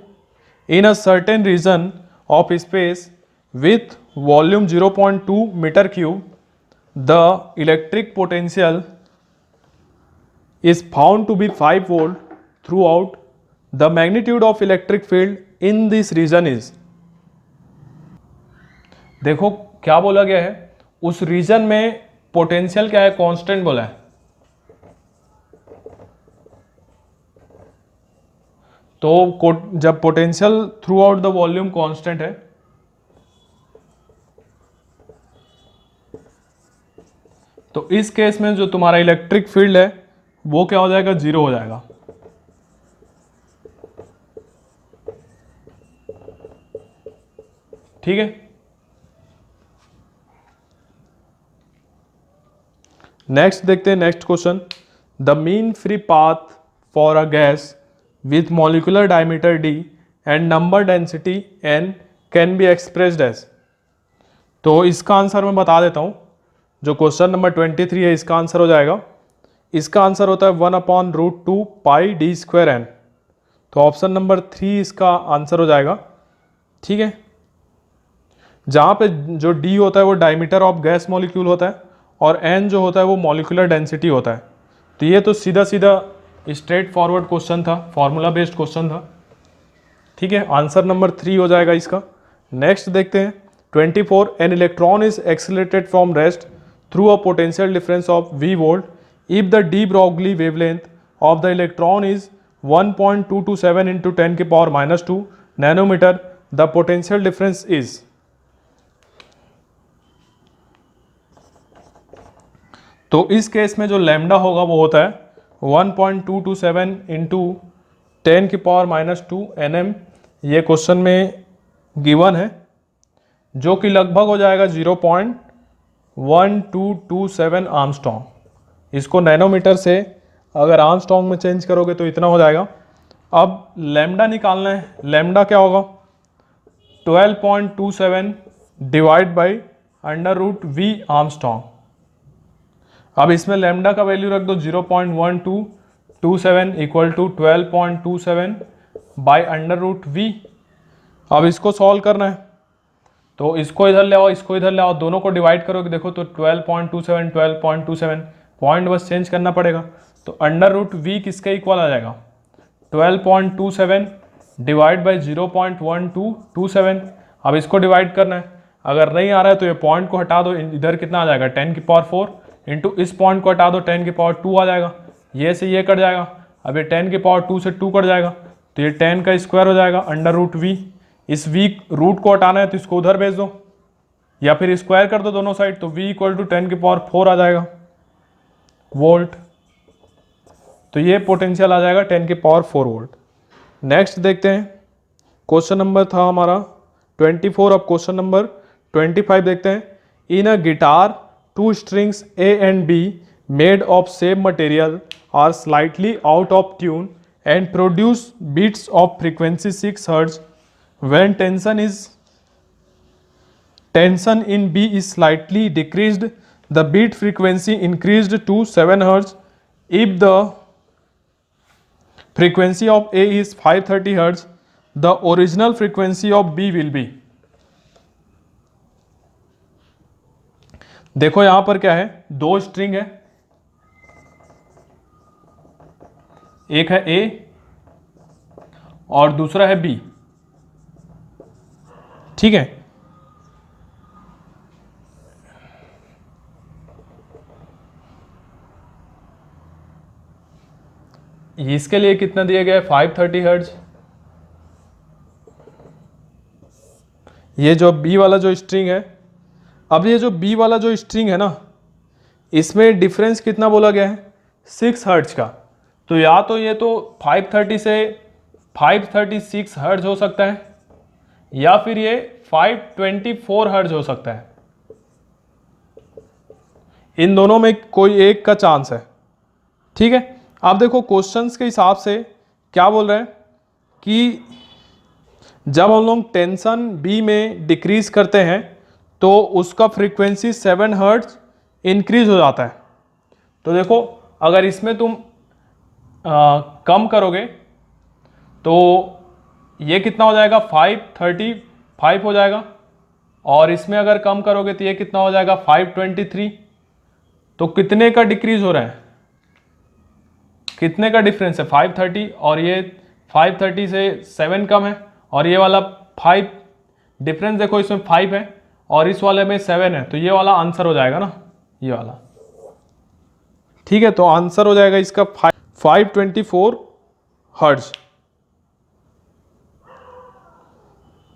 In a certain region of space with volume 0.2 metre cube the electric potential is found to be 5 volt throughout. The magnitude of electric field in this region is। देखो क्या बोला गया है, उस रीजन में पोटेंशियल क्या है, कांस्टेंट बोला है। तो जब potential through out the volume constant है तो इस केस में जो तुम्हारा इलेक्ट्रिक फील्ड है वो क्या हो जाएगा, जीरो हो जाएगा। ठीक है। नेक्स्ट देखते हैं next question. The mean free path for a gas with molecular diameter d and number density n can be expressed as. तो इसका आंसर मैं बता देता हूं। जो क्वेश्चन नंबर 23 है इसका आंसर हो जाएगा, इसका आंसर होता है 1/√2 पाई d स्क्वायर n। तो ऑप्शन नंबर 3 इसका आंसर हो जाएगा। ठीक है। जहाँ पे जो d होता है वो डायमीटर ऑफ गैस मॉलिक्यूल होता है और n जो होता है वो मॉलिक्यूलर डेंसिटी होता है। तो ये तो सीधा सीधा स्ट्रेट फॉरवर्ड क्वेश्चन था, फॉर्मूला बेस्ड क्वेश्चन था। ठीक है, आंसर नंबर 3 हो जाएगा इसका। नेक्स्ट देखते हैं 24। An electron is accelerated from rest through a potential difference of v volt if the de Broglie wavelength of the electron is 1.227 into 10 की power -2 nanometre, the potential difference is। तो इस केस में जो लैम्डा होगा वो होता है 1.227 इंटू 10 की पावर -2 nm। ये क्वेश्चन में गिवन है, जो कि लगभग हो जाएगा 0.1227 आर्मस्ट्रॉन्ग। इसको नैनोमीटर से अगर आर्मस्ट्रॉन्ग में चेंज करोगे तो इतना हो जाएगा। अब लैम्डा निकालना है। लैम्डा क्या होगा, 12.27 डिवाइड बाई √v आर्मस्ट्रॉन्ग। अब इसमें लैम्डा का वैल्यू रख दो 0.1227 इक्वल टू 12.27 बाई √v। अब इसको सॉल्व करना है, तो इसको इधर ले आओ, इसको इधर ले आओ, दोनों को डिवाइड करोगे देखो तो 12.27 12.27 पॉइंट बस चेंज करना पड़ेगा। तो √v किसके इक्वल आ जाएगा, 12.27 डिवाइड बाई 0.1227। अब इसको डिवाइड करना है, अगर नहीं आ रहा है तो ये पॉइंट को हटा दो, इधर कितना आ जाएगा 10 की पावर 4 इंटू इस पॉइंट को हटा दो 10 की पावर 2 आ जाएगा। ये से ये कट जाएगा, अब ये 10 की पावर 2 से 2 कट जाएगा तो ये 10 का स्क्वायर हो जाएगा √v। इस v रूट को हटाना है तो इसको उधर भेज दो या फिर स्क्वायर कर दो दोनों साइड, तो v इक्वल टू 10 की पावर 4 आ जाएगा वोल्ट। तो ये पोटेंशियल आ जाएगा 10 की पावर 4 वोल्ट। नेक्स्ट देखते हैं, क्वेश्चन नंबर था हमारा 24। अब क्वेश्चन नंबर 25 देखते हैं। इन अ guitar 2 strings A and B made of same material are slightly out of tune and produce beats of frequency 6 Hz when tension in B is slightly decreased, the beat frequency increased to 7 Hz. If the frequency of A is 530 Hz, the original frequency of B will be। देखो यहां पर क्या है, 2 स्ट्रिंग है, एक है A और दूसरा है B। ठीक है, इसके लिए कितना दिया गया है 530 हर्ट्ज। ये जो B वाला जो स्ट्रिंग है, अब ये जो B वाला जो स्ट्रिंग है ना, इसमें डिफरेंस कितना बोला गया है 6 हर्ट्ज का। तो या तो ये तो 530 से 536 हर्ट्ज हो सकता है या फिर ये 524 हर्ट्ज हो सकता है। इन दोनों में कोई एक का चांस है। ठीक है, आप देखो क्वेश्चंस के हिसाब से क्या बोल रहे हैं कि जब हम लोग टेंशन B में डिक्रीज करते हैं तो उसका फ्रीक्वेंसी 7 हर्ट्ज इंक्रीज हो जाता है। तो देखो अगर इसमें तुम कम करोगे तो ये कितना हो जाएगा 535 हो जाएगा, और इसमें अगर कम करोगे तो ये कितना हो जाएगा 523। तो कितने का डिक्रीज हो रहा है, कितने का डिफरेंस है 530, और ये 530 से 7 कम है, और ये वाला 5 डिफरेंस देखो, इसमें 5 है और इस वाले में 7 है, तो ये वाला आंसर हो जाएगा ना, ये वाला। ठीक है, तो आंसर हो जाएगा इसका 524 हर्ट्ज।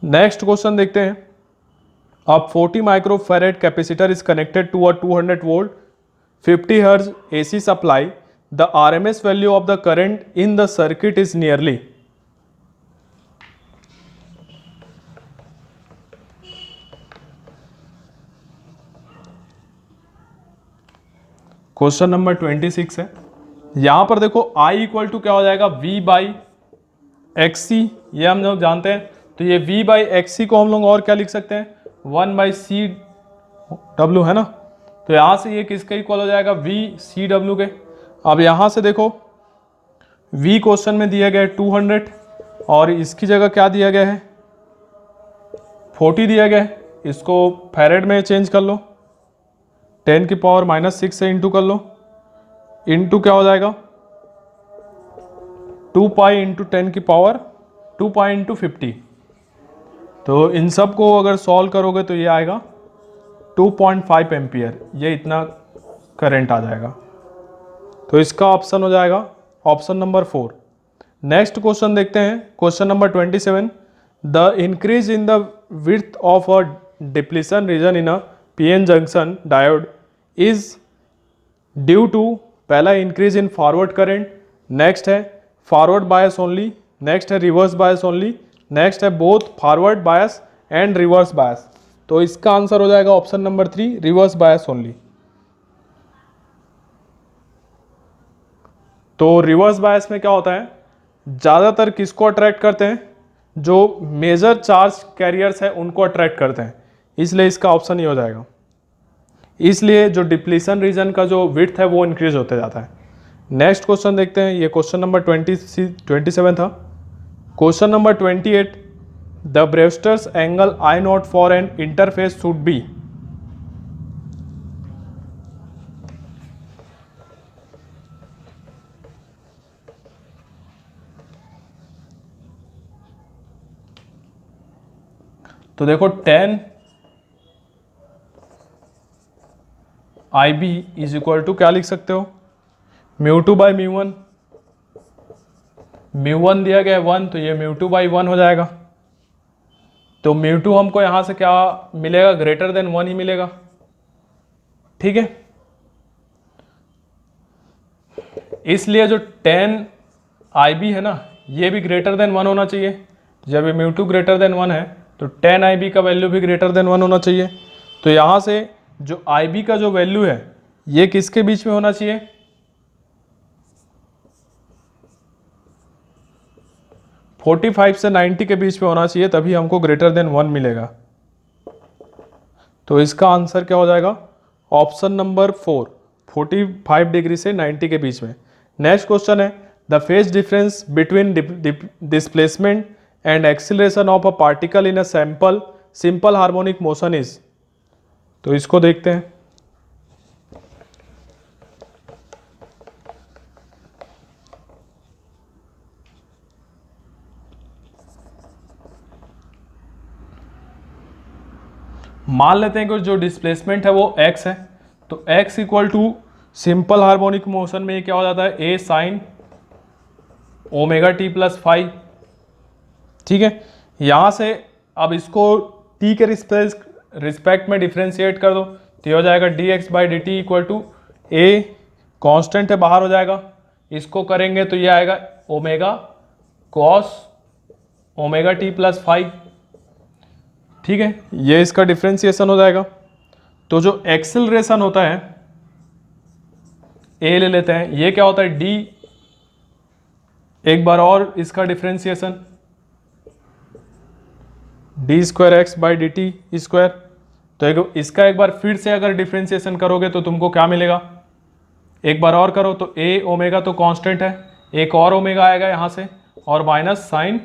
नेक्स्ट क्वेश्चन देखते हैं। अब 40 microfarad capacitor is connected to a 200 volt 50 hertz AC supply, the RMS value of the current in the circuit is nearly. Question number 26 है। यहां पर देखो I इक्वल टू क्या हो जाएगा V बाई XC, ये हम लोग जानते हैं। तो ये V बाई XC को हम लोग और क्या लिख सकते हैं, 1 बाई CW, है ना। तो यहां से ये किसके इक्वल हो जाएगा, VCW के। अब यहां से देखो V क्वेश्चन में दिया गया है 200, और इसकी जगह क्या दिया गया है 40 दिया गया है। इसको फैरेड में चेंज कर लो, 10 की पावर -6 से इंटू कर लो, इंटू क्या हो जाएगा 2 पाई इंटू 10 की पावर 2 पाई इंटू 50। तो इन सब को अगर सॉल्व करोगे तो ये आएगा 2.5 एम्पियर, ये इतना करंट आ जाएगा। तो इसका ऑप्शन हो जाएगा ऑप्शन नंबर 4। नेक्स्ट क्वेश्चन देखते हैं, question number 27। The increase in the width of a depletion region in a PN junction diode is due to, पहला increase in forward current, next है फॉरवर्ड बायस ओनली, नेक्स्ट है रिवर्स बायस ओनली, नेक्स्ट है both forward bias and reverse bias. तो इसका आंसर हो जाएगा option number 3, reverse bias only. तो रिवर्स बायस में क्या होता है, ज़्यादातर किसको अट्रैक्ट करते हैं, जो मेजर चार्ज कैरियर्स है उनको अट्रैक्ट करते हैं, इसलिए इसका ऑप्शन ही हो जाएगा। इसलिए जो डिप्लीशन रीजन का जो विड्थ है वो इंक्रीज होते जाता है। नेक्स्ट क्वेश्चन देखते हैं, ये क्वेश्चन नंबर 27 था। Question number 28, the Brewster's angle I0 for an interface should be. तो देखो 10 IB इज इक्वल टू क्या लिख सकते हो, μ2 बाई μ1, μ1 दिया गया है 1, तो ये μ2 बाई 1 हो जाएगा। तो μ2 हमको यहां से क्या मिलेगा, ग्रेटर देन 1 ही मिलेगा। ठीक है, इसलिए जो 10 IB है ना, ये भी ग्रेटर देन 1 होना चाहिए। जब ये μ2 ग्रेटर देन 1 है तो 10 IB का वैल्यू भी ग्रेटर देन 1 होना चाहिए। तो यहां से जो IB का जो वैल्यू है ये किसके बीच में होना चाहिए, 45 से 90 के बीच में होना चाहिए, तभी हमको ग्रेटर देन 1 मिलेगा। तो इसका आंसर क्या हो जाएगा, ऑप्शन नंबर 4, 45 डिग्री से 90 के बीच में। नेक्स्ट क्वेश्चन है, the phase difference between displacement and acceleration of a particle in a simple harmonic motion is. तो इसको देखते हैं। मान लेते हैं कि जो डिस्प्लेसमेंट है वो x है, तो x equal to simple harmonic motion में ये क्या हो जाता है, a sine omega T plus five. ठीक है, यहां से अब इसको t के रिस्पेक्ट में डिफ्रेंशिएट कर दो, तो ये हो जाएगा dx by D T equal to a, constant है बाहर हो जाएगा, इसको करेंगे तो ये आएगा omega cos omega T plus five. ठीक है, ये इसका डिफ्रेंसिएशन हो जाएगा। तो जो एक्सेलरेशन होता है ए ले लेते हैं, ये क्या होता है डी, एक बार और इसका differentiation D square x by D T square. तो इसका एक बार फिर से अगर डिफ्रेंसिएशन करोगे तो तुमको क्या मिलेगा, एक बार और करो तो ए ओमेगा तो कांस्टेंट है, एक और ओमेगा आएगा यहाँ से और minus sign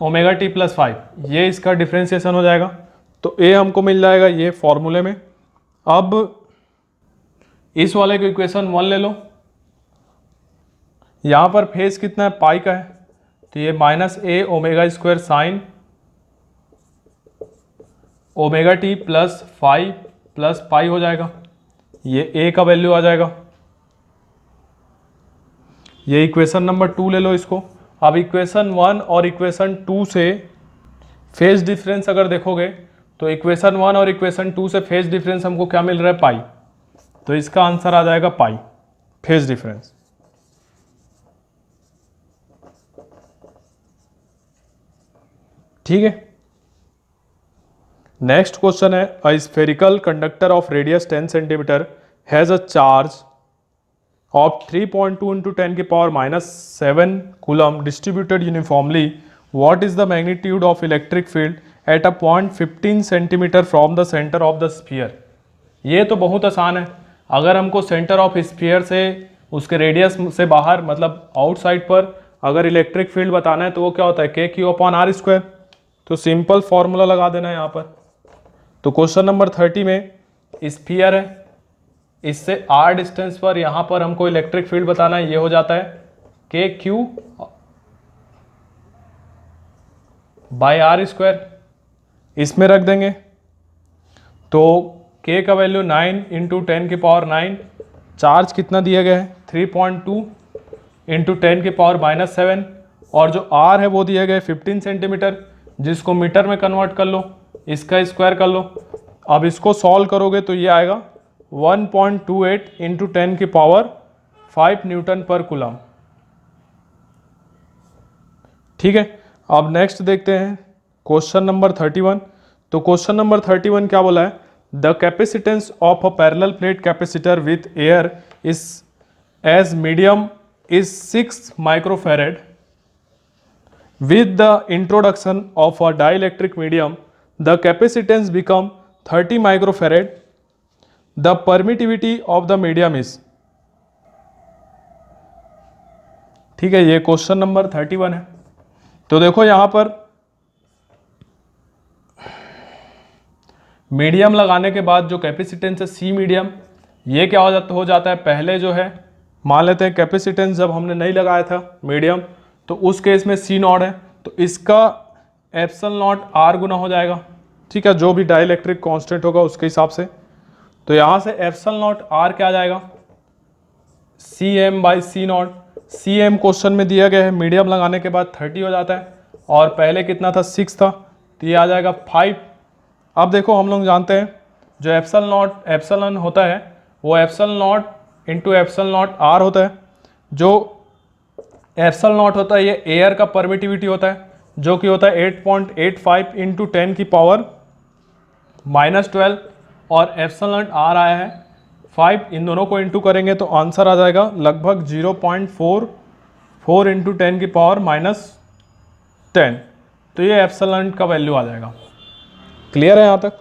omega T plus 5, ये इसका डिफ्रेंसिएशन हो जाएगा। तो ए हमको मिल जाएगा ये फॉर्मूले में। अब इस वाले को इक्वेशन 1 ले लो, यहाँ पर फेज कितना है, पाई का है, तो ये minus A omega square sine omega T plus 5 plus pi हो जाएगा। ये ए का वैल्यू आ जाएगा। ये इक्वेशन नंबर 2 ले लो इसको। अब इक्वेशन 1 और इक्वेशन 2 से फेज डिफरेंस अगर देखोगे तो इक्वेशन 1 और इक्वेशन 2 से फेज डिफरेंस हमको क्या मिल रहा है, पाई। तो इसका आंसर आ जाएगा पाई, फेज डिफरेंस। ठीक है। नेक्स्ट क्वेश्चन है, a spherical conductor of radius 10 centimetre has a charge of 3.2 into 10 की power -7 coulomb distributed uniformly. What is the magnitude of electric field at a point 15 centimeter from the center of the sphere? ये तो बहुत आसान है। अगर हमको सेंटर ऑफ स्फीयर से उसके रेडियस से बाहर मतलब आउटसाइड पर अगर इलेक्ट्रिक फील्ड बताना है तो वो क्या होता है, के क्यू अपॉन आर स्क्वायर। तो सिंपल फॉर्मूला लगा देना है यहाँ पर। तो क्वेश्चन नंबर 30 में स्फीयर है, इससे आर डिस्टेंस पर यहां पर हमको इलेक्ट्रिक फील्ड बताना है, ये हो जाता है के क्यू बाई आर स्क्वायर। इसमें रख देंगे तो के का वैल्यू 9 इंटू 10 की पावर 9, चार्ज कितना दिया गया है 3.2 इंटू 10 की पावर -7, और जो आर है वो दिया गया है 15 सेंटीमीटर, जिसको मीटर में कन्वर्ट कर लो, इसका स्क्वायर कर लो। अब इसको सॉल्व करोगे तो ये आएगा 1.28 इंटू 10 की पावर 5 न्यूटन पर कूलम। ठीक है। अब नेक्स्ट देखते हैं क्वेश्चन नंबर 31। तो क्वेश्चन नंबर 31 क्या बोला है, the capacitance of a parallel plate capacitor with air is as medium is 6 microfarad. With the introduction of a dielectric medium the capacitance become 30 microfarad. The permittivity of the medium is. ठीक है, ये क्वेश्चन नंबर 31 है। तो देखो यहां पर मीडियम लगाने के बाद जो कैपेसिटेंस है सी मीडियम, ये क्या हो जाता है, पहले जो है मान लेते हैं कैपेसिटेंस जब हमने नहीं लगाया था मीडियम तो उस केस में सी नॉट है, तो इसका एप्सिलॉन नॉट आर गुना हो जाएगा। ठीक है, जो भी डाइलेक्ट्रिक कांस्टेंट होगा उसके हिसाब से। तो यहां से एप्सिलॉन नॉट आर क्या आ जाएगा, C M by C naught. C M question में दिया गया है, मीडियम लगाने के बाद 30 हो जाता है और पहले कितना था 6 था, तो ये आ जाएगा 5। अब देखो हम लोग जानते हैं जो एप्सिलॉन होता है वो epsilon naught into epsilon naught R होता है। जो एप्सिलॉन नॉट होता है ये एयर का परमिटिविटी होता है, जो कि होता है 8.85 इंटू 10 की पावर -12, और एप्सिलॉन आर आया है 5। इन दोनों को इंटू करेंगे तो आंसर आ जाएगा लगभग 0.44 इंटू 10 की पावर -10। तो ये एप्सिलॉन का वैल्यू आ जाएगा। क्लियर है यहाँ तक।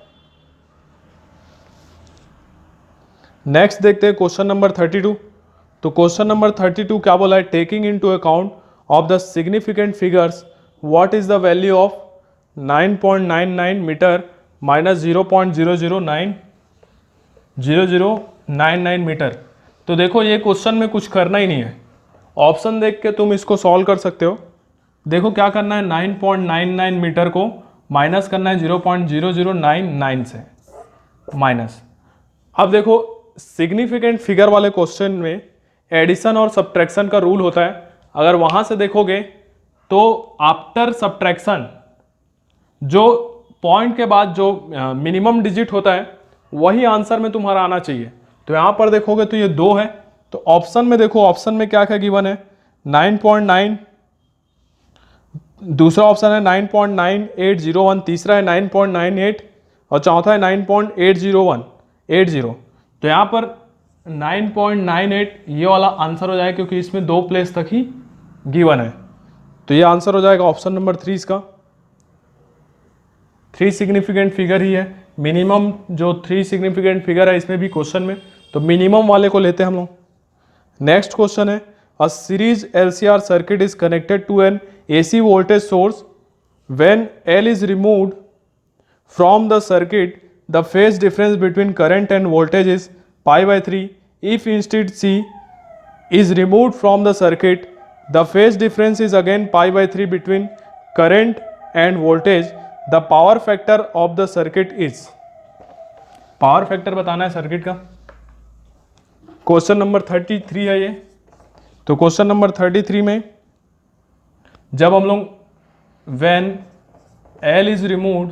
नेक्स्ट देखते हैं क्वेश्चन नंबर 32। तो क्वेश्चन नंबर 32 क्या बोला है, taking into account of the significant figures what is the value of 9.99 metre minus 0.0099 metre. तो देखो ये क्वेश्चन में कुछ करना ही नहीं है, ऑप्शन देख के तुम इसको सॉल्व कर सकते हो। देखो क्या करना है, 9.99 मीटर को माइनस करना है 0.0099 से माइनस। अब देखो सिग्निफिकेंट फिगर वाले क्वेश्चन में एडिशन और सब्ट्रैक्शन का रूल होता है। अगर वहां से देखोगे तो आफ्टर सब्ट्रैक्शन जो पॉइंट के बाद जो मिनिमम डिजिट होता है वही आंसर में तुम्हारा आना चाहिए। तो यहां पर देखोगे तो ये 2 है, तो ऑप्शन में देखो, ऑप्शन में क्या क्या गिवन है, 9.9, दूसरा ऑप्शन है 9.9801, तीसरा है 9.98 और चौथा है 9.80180। तो यहाँ पर 9.98 ये वाला आंसर हो जाएगा क्योंकि इसमें 2 प्लेस तक ही गिवन है। तो ये आंसर हो जाएगा ऑप्शन नंबर 3 इसका। 3 सिग्निफिकेंट फिगर ही है, मिनिमम जो 3 सिग्निफिकेंट फिगर है इसमें भी क्वेश्चन में, तो मिनिमम वाले को लेते हैं हम लोग। नेक्स्ट क्वेश्चन है, a series LCR circuit is connected to an AC voltage source. When L is removed from the circuit, the phase difference between current and voltage is pi by 3. If instead C is removed from the circuit, the phase difference is again pi by 3 between current and voltage. The power factor of the circuit is, power factor बताना है सर्किट का। क्वेश्चन नंबर 33 है ये। तो क्वेश्चन नंबर 33 में जब हम लोग व्हेन L इज रिमूव्ड,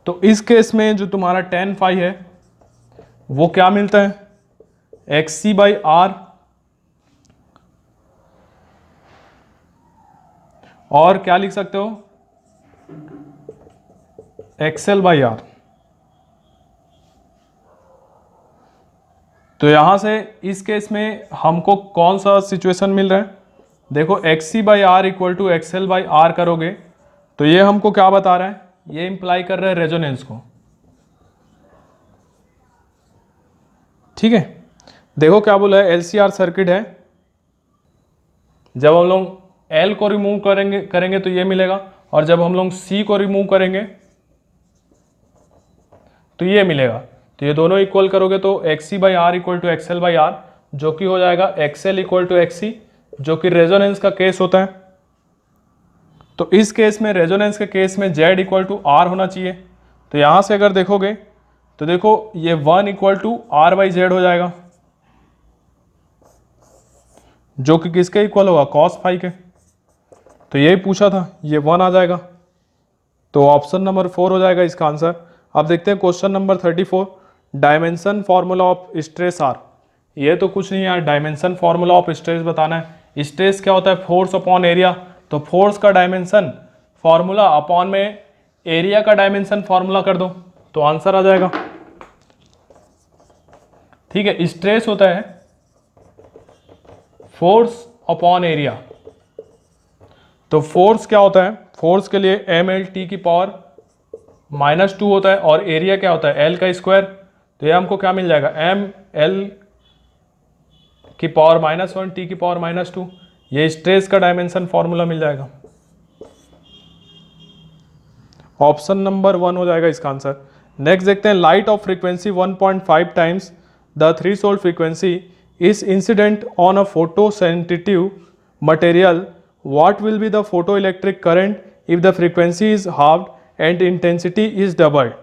तो इस केस में जो तुम्हारा tan फाई है वो क्या मिलता है, XC बाई आर, और क्या लिख सकते हो, XL बाई आर। तो यहां से इस केस में हमको कौन सा सिचुएशन मिल रहा है, देखो XC by R equal to XL by R करोगे तो ये हमको क्या बता रहा है, ये इंप्लाई कर रहा है रेजोनेंस को। ठीक है, देखो क्या बोला है, LCR सर्किट है, जब हम लोग L को रिमूव करेंगे तो ये मिलेगा, और जब हम लोग C को रिमूव करेंगे तो ये मिलेगा। तो ये दोनों इक्वल करोगे तो XC by R equal to XL by R, जो कि हो जाएगा XL इक्वल टू XC, जो कि रेजोनेंस का केस होता है। तो इस केस में, रेजोनेंस के केस में Z इक्वल टू R होना चाहिए। तो यहां से अगर देखोगे तो देखो ये 1 equal to R by Z हो जाएगा, जो कि किसके इक्वल होगा, कॉस फाई के। तो यही पूछा था, ये 1 आ जाएगा। तो ऑप्शन नंबर 4 हो जाएगा इसका आंसर। अब देखते हैं question number 34, dimension formula of stress are. ये तो कुछ नहीं यार, डायमेंशन फॉर्मूला ऑफ स्ट्रेस बताना है। स्ट्रेस क्या होता है, फोर्स अपॉन एरिया। तो फोर्स का डायमेंशन फॉर्मूला अपॉन में एरिया का डायमेंशन फॉर्मूला कर दो तो आंसर आ जाएगा। ठीक है, स्ट्रेस होता है फोर्स अपॉन एरिया। तो फोर्स क्या होता है, फोर्स के लिए mLT की पावर -2 होता है, और एरिया क्या होता है, L का स्क्वायर। तो ये हमको क्या मिल जाएगा, mL की पावर -1 T की पावर -2। ये स्ट्रेस का डायमेंशन फॉर्मूला मिल जाएगा। ऑप्शन नंबर 1 हो जाएगा इसका आंसर। नेक्स्ट देखते हैं, light of frequency 1.5 times the threshold frequency is incident on a photo sensitive material, what will be the photoelectric current if the frequency is halved and intensity is doubled?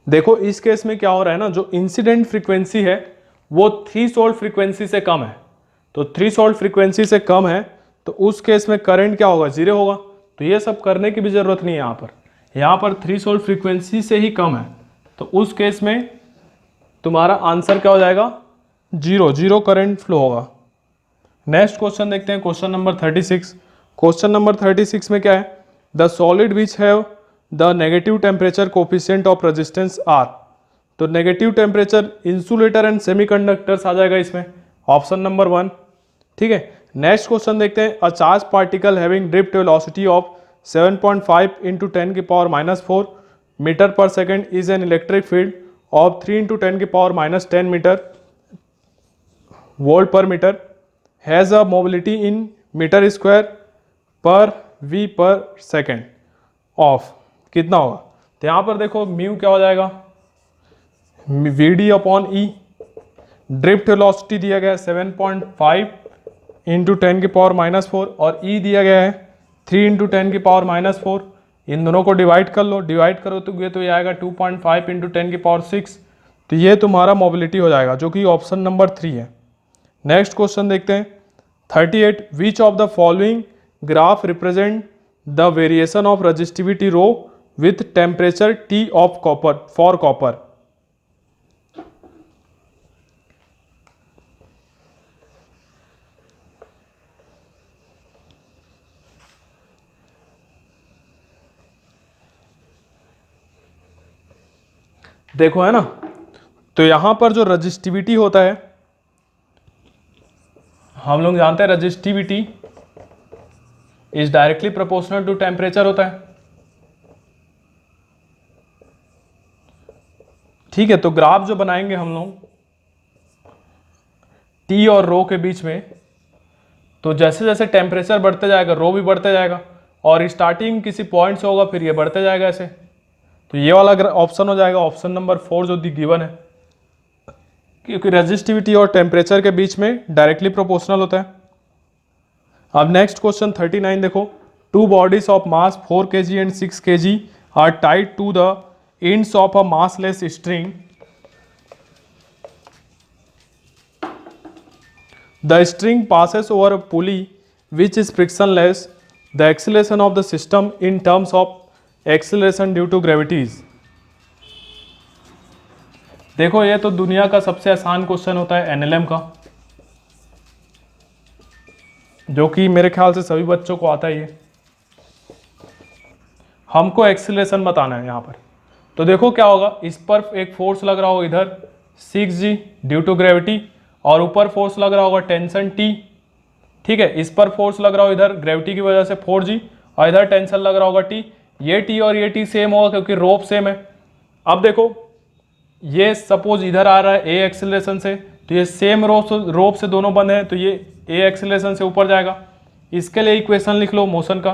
देखो इस केस में क्या हो रहा है ना, जो इंसिडेंट फ्रीक्वेंसी है वो थ्रेशोल्ड फ्रीक्वेंसी से कम है। तो थ्रेशोल्ड फ्रीक्वेंसी से कम है तो उस केस में करंट क्या होगा, 0 होगा। तो ये सब करने की भी जरूरत नहीं है, यहाँ पर थ्रेशोल्ड फ्रीक्वेंसी से ही कम है, तो उस केस में तुम्हारा आंसर क्या हो जाएगा, 0 करंट फ्लो होगा। नेक्स्ट क्वेश्चन देखते हैं, क्वेश्चन नंबर 36। क्वेश्चन नंबर 36 में क्या है, the solid which have the negative temperature coefficient of resistance are. तो negative temperature insulator and semiconductors आ जाएगा इसमें, ऑप्शन नंबर 1। ठीक है, नेक्स्ट क्वेश्चन देखते हैं, a charge particle having drift velocity of 7.5 × 10 की पावर -4 मीटर पर second is an electric field of 3 × 10 की पावर -10 मीटर वोल्ट पर metre, has a mobility in metre square पर वी पर सेकेंड ऑफ कितना होगा। तो यहाँ पर देखो म्यू क्या हो जाएगा, V D upon E. Drift velocity दिया गया है 7.5 × 10 की पावर -4 और ई दिया गया है 3 × 10 की पावर -4। इन दोनों को डिवाइड कर लो, डिवाइड करो तो ये आएगा 2.5 × 10 की पावर 6। तो ये तुम्हारा मोबिलिटी हो जाएगा, जो कि ऑप्शन नंबर 3 है। नेक्स्ट क्वेश्चन देखते हैं, 38, which of the following graph represent the variation of resistivity rho with temperature T of copper for copper. देखो है ना, तो यहां पर जो रजिस्टिविटी होता है, हम लोग जानते हैं resistivity is directly proportional to temperature होता है। ठीक है, तो ग्राफ जो बनाएंगे हम लोग टी और रो के बीच में, तो जैसे जैसे टेम्परेचर बढ़ते जाएगा रो भी बढ़ते जाएगा, और स्टार्टिंग किसी पॉइंट से होगा फिर ये बढ़ते जाएगा ऐसे। तो ये वाला ऑप्शन हो जाएगा ऑप्शन नंबर 4 जो दी गिवन है, क्योंकि रेजिस्टिविटी और टेम्परेचर के बीच में डायरेक्टली प्रोपोर्शनल होता है। अब नेक्स्ट क्वेश्चन 39 देखो, two bodies of mass 4 kg and 6 kg are tied to the ends of a massless string. The string passes over a pulley which is frictionless. The acceleration of the system in terms of acceleration due to gravities. देखो ये तो दुनिया का सबसे आसान क्वेश्चन होता है एनएलएम का, जो कि मेरे ख्याल से सभी बच्चों को आता ही है। हमको एक्सीलरेशन बताना है यहाँ पर। तो देखो क्या होगा, इस पर एक फोर्स लग रहा होगा इधर 6g ड्यू टू ग्रेविटी, और ऊपर फोर्स लग रहा होगा टेंशन T। ठीक है, इस पर फोर्स लग रहा होगा इधर ग्रेविटी की वजह से 4g, और इधर टेंशन लग रहा होगा T। ये T और ये T सेम होगा क्योंकि रोप सेम है। अब देखो ये सपोज इधर आ रहा है A एक्सीलरेशन से, तो ये सेम रोप से दोनों बंद है, तो ये A एक्सीलरेशन से ऊपर जाएगा। इसके लिए इक्वेशन लिख लो मोशन का।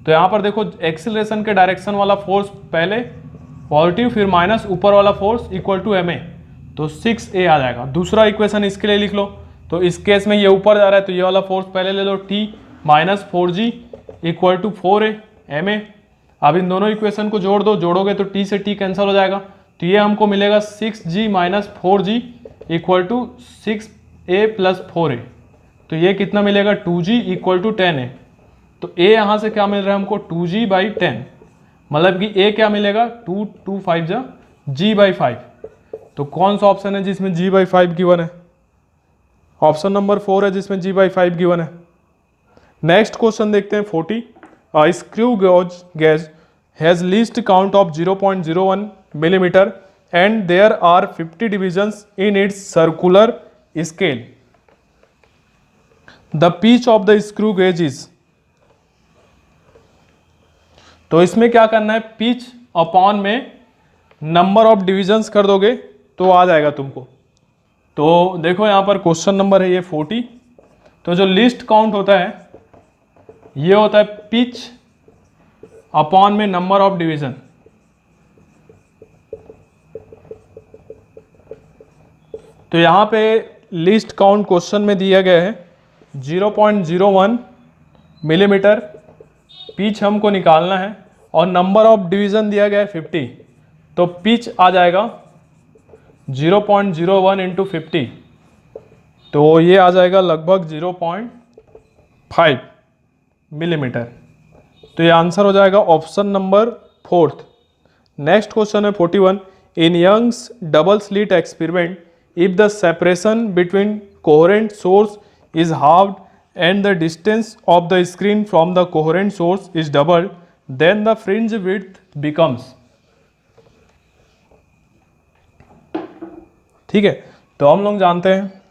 तो यहाँ पर देखो एक्सीलरेशन के डायरेक्शन वाला फोर्स पहले पॉजिटिव, फिर माइनस, ऊपर वाला फोर्स इक्वल टू ma, तो 6a आ जाएगा। दूसरा इक्वेशन इसके लिए लिख लो, तो इस केस में ये ऊपर जा रहा है तो ये वाला फोर्स पहले ले लो, t minus 4g equal to 4a ma। अब इन दोनों इक्वेशन को जोड़ दो, जोड़ोगे तो t से t कैंसिल हो जाएगा, तो ये हमको मिलेगा 6g minus 4g equal to 6a plus 4a। तो ये कितना मिलेगा 2g इक्वल टू 10a। तो a यहाँ से क्या मिल रहा है हमको 2g बाई 10, मतलब कि a क्या मिलेगा 2 5 जा g बाई 5। तो कौन सा ऑप्शन है जिसमें g बाई 5 गिवन है? ऑप्शन नंबर 4 है जिसमें g बाई 5 गिवन है। नेक्स्ट क्वेश्चन देखते हैं 40। A screw gauge has least count of 0.01 millimeter and there are 50 divisions in its circular scale. The pitch of the screw gauge is, तो इसमें क्या करना है, पिच अपॉन में नंबर ऑफ डिविजन्स कर दोगे तो आ जाएगा तुमको। तो देखो यहाँ पर क्वेश्चन नंबर है ये 40। तो जो लिस्ट काउंट होता है ये होता है पिच अपॉन में नंबर ऑफ डिवीजन। तो यहाँ पे लिस्ट काउंट क्वेश्चन में दिया गया है 0.01 मिलीमीटर, पिच हमको निकालना है, और नंबर ऑफ डिवीजन दिया गया है 50। तो पिच आ जाएगा 0.01 इंटू 50, तो ये आ जाएगा लगभग 0.5 मिलीमीटर। तो ये आंसर हो जाएगा ऑप्शन नंबर 4। नेक्स्ट क्वेश्चन है 41। In Young's double slit experiment, if the separation between coherent source is halved and the distance of the screen from the coherent source is doubled, then the fringe width becomes। ठीक है, तो हम लोग जानते हैं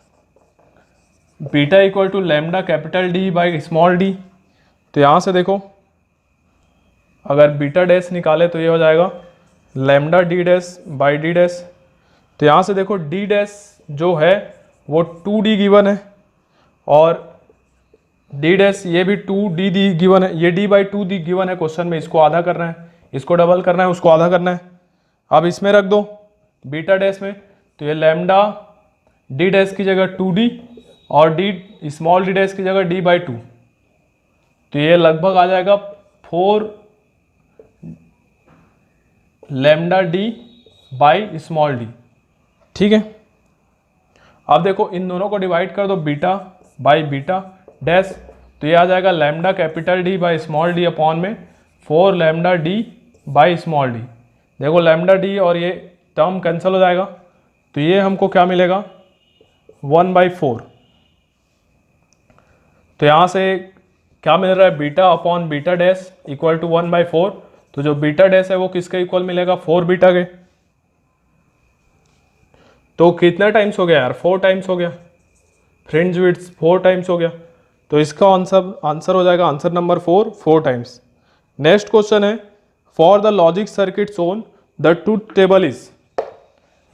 beta equal to lambda capital D by small d। तो यहाँ से देखो अगर बीटा डैश निकाले तो ये हो जाएगा lambda d dash by d dash. तो यहाँ से देखो d डैश जो है वो 2d गिवन है, और d डैश ये भी 2d दी गिवन है, ये d बाई 2 दी गिवन है क्वेश्चन में। इसको आधा करना है, इसको डबल करना है, उसको आधा करना है। अब इसमें रख दो बीटा डैश में, तो ये लैम्डा d डैश की जगह 2d और d स्मॉल d डैश की जगह d बाई 2। तो ये लगभग आ जाएगा 4 lambda d by small d। ठीक है, अब देखो इन दोनों को डिवाइड कर दो बीटा बाई बीटा डैश, तो ये आ जाएगा lambda capital D by small d upon में 4 lambda d by small d। देखो लैम्डा d और ये टर्म कैंसिल हो जाएगा, तो ये हमको क्या मिलेगा 1/4। तो यहाँ से क्या मिल रहा है beta upon beta dash equal to 1/4। तो जो बीटा डैश है वो किसके इक्वल मिलेगा 4 बीटा के। तो कितना टाइम्स हो गया यार, 4 टाइम्स हो गया, फ्रिंज विड्थ 4 टाइम्स हो गया। तो इसका आंसर हो जाएगा answer number 4 times. Next question है for the logic circuit shown the truth table is.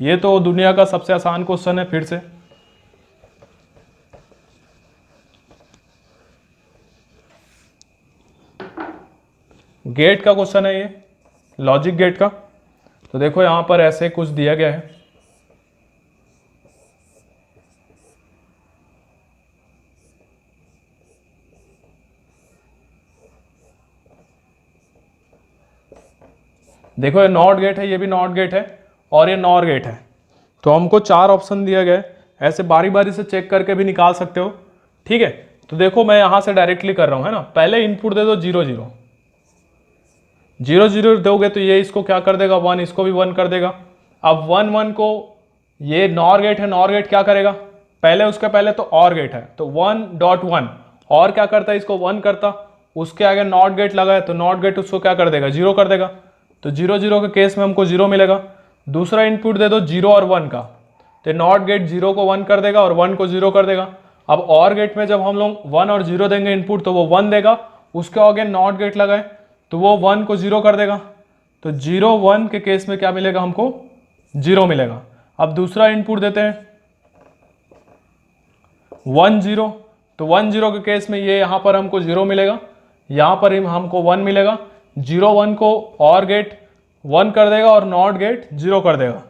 ये तो दुनिया का सबसे आसान क्वेश्चन है फिर से। गेट का क्वेश्चन है ये, लॉजिक गेट का। तो देखो यहां पर ऐसे कुछ दिया गया है, देखो ये नॉट गेट है, ये भी नॉट गेट है और ये नॉर गेट है। तो हमको 4 ऑप्शन दिया गया है, ऐसे बारी बारी से चेक करके भी निकाल सकते हो, ठीक है। तो देखो मैं यहां से डायरेक्टली कर रहा हूं, है ना। पहले इनपुट दे दो 0 0 0 0 दोगे तो ये इसको क्या कर देगा 1, इसको भी 1 कर देगा। अब 1 1 को, ये नॉर गेट है, नॉर गेट क्या करेगा, पहले उसके पहले तो और गेट है, तो 1.1 और क्या करता है, इसको 1 करता, उसके आगे नॉट गेट लगा है तो नॉट गेट उसको क्या कर देगा 0 कर देगा। तो 0 0 के केस में हमको 0 मिलेगा। दूसरा इनपुट दे दो 0 और 1 का, तो नॉट गेट 0 को 1 कर देगा और 1 को 0 कर देगा। अब और गेट में जब हम लोग 1 और 0 देंगे इनपुट तो वो 1 देगा, उसके आगे नॉट गेट लगाए तो वो 1 को 0 कर देगा। तो 0 1 के केस में क्या मिलेगा हमको 0 मिलेगा। अब दूसरा इनपुट देते हैं 1 0, तो 1 0 के केस में ये यहां पर हमको 0 मिलेगा, यहां पर हमको 1 मिलेगा। 0 1 को और गेट 1 कर देगा और नॉट गेट 0 कर देगा,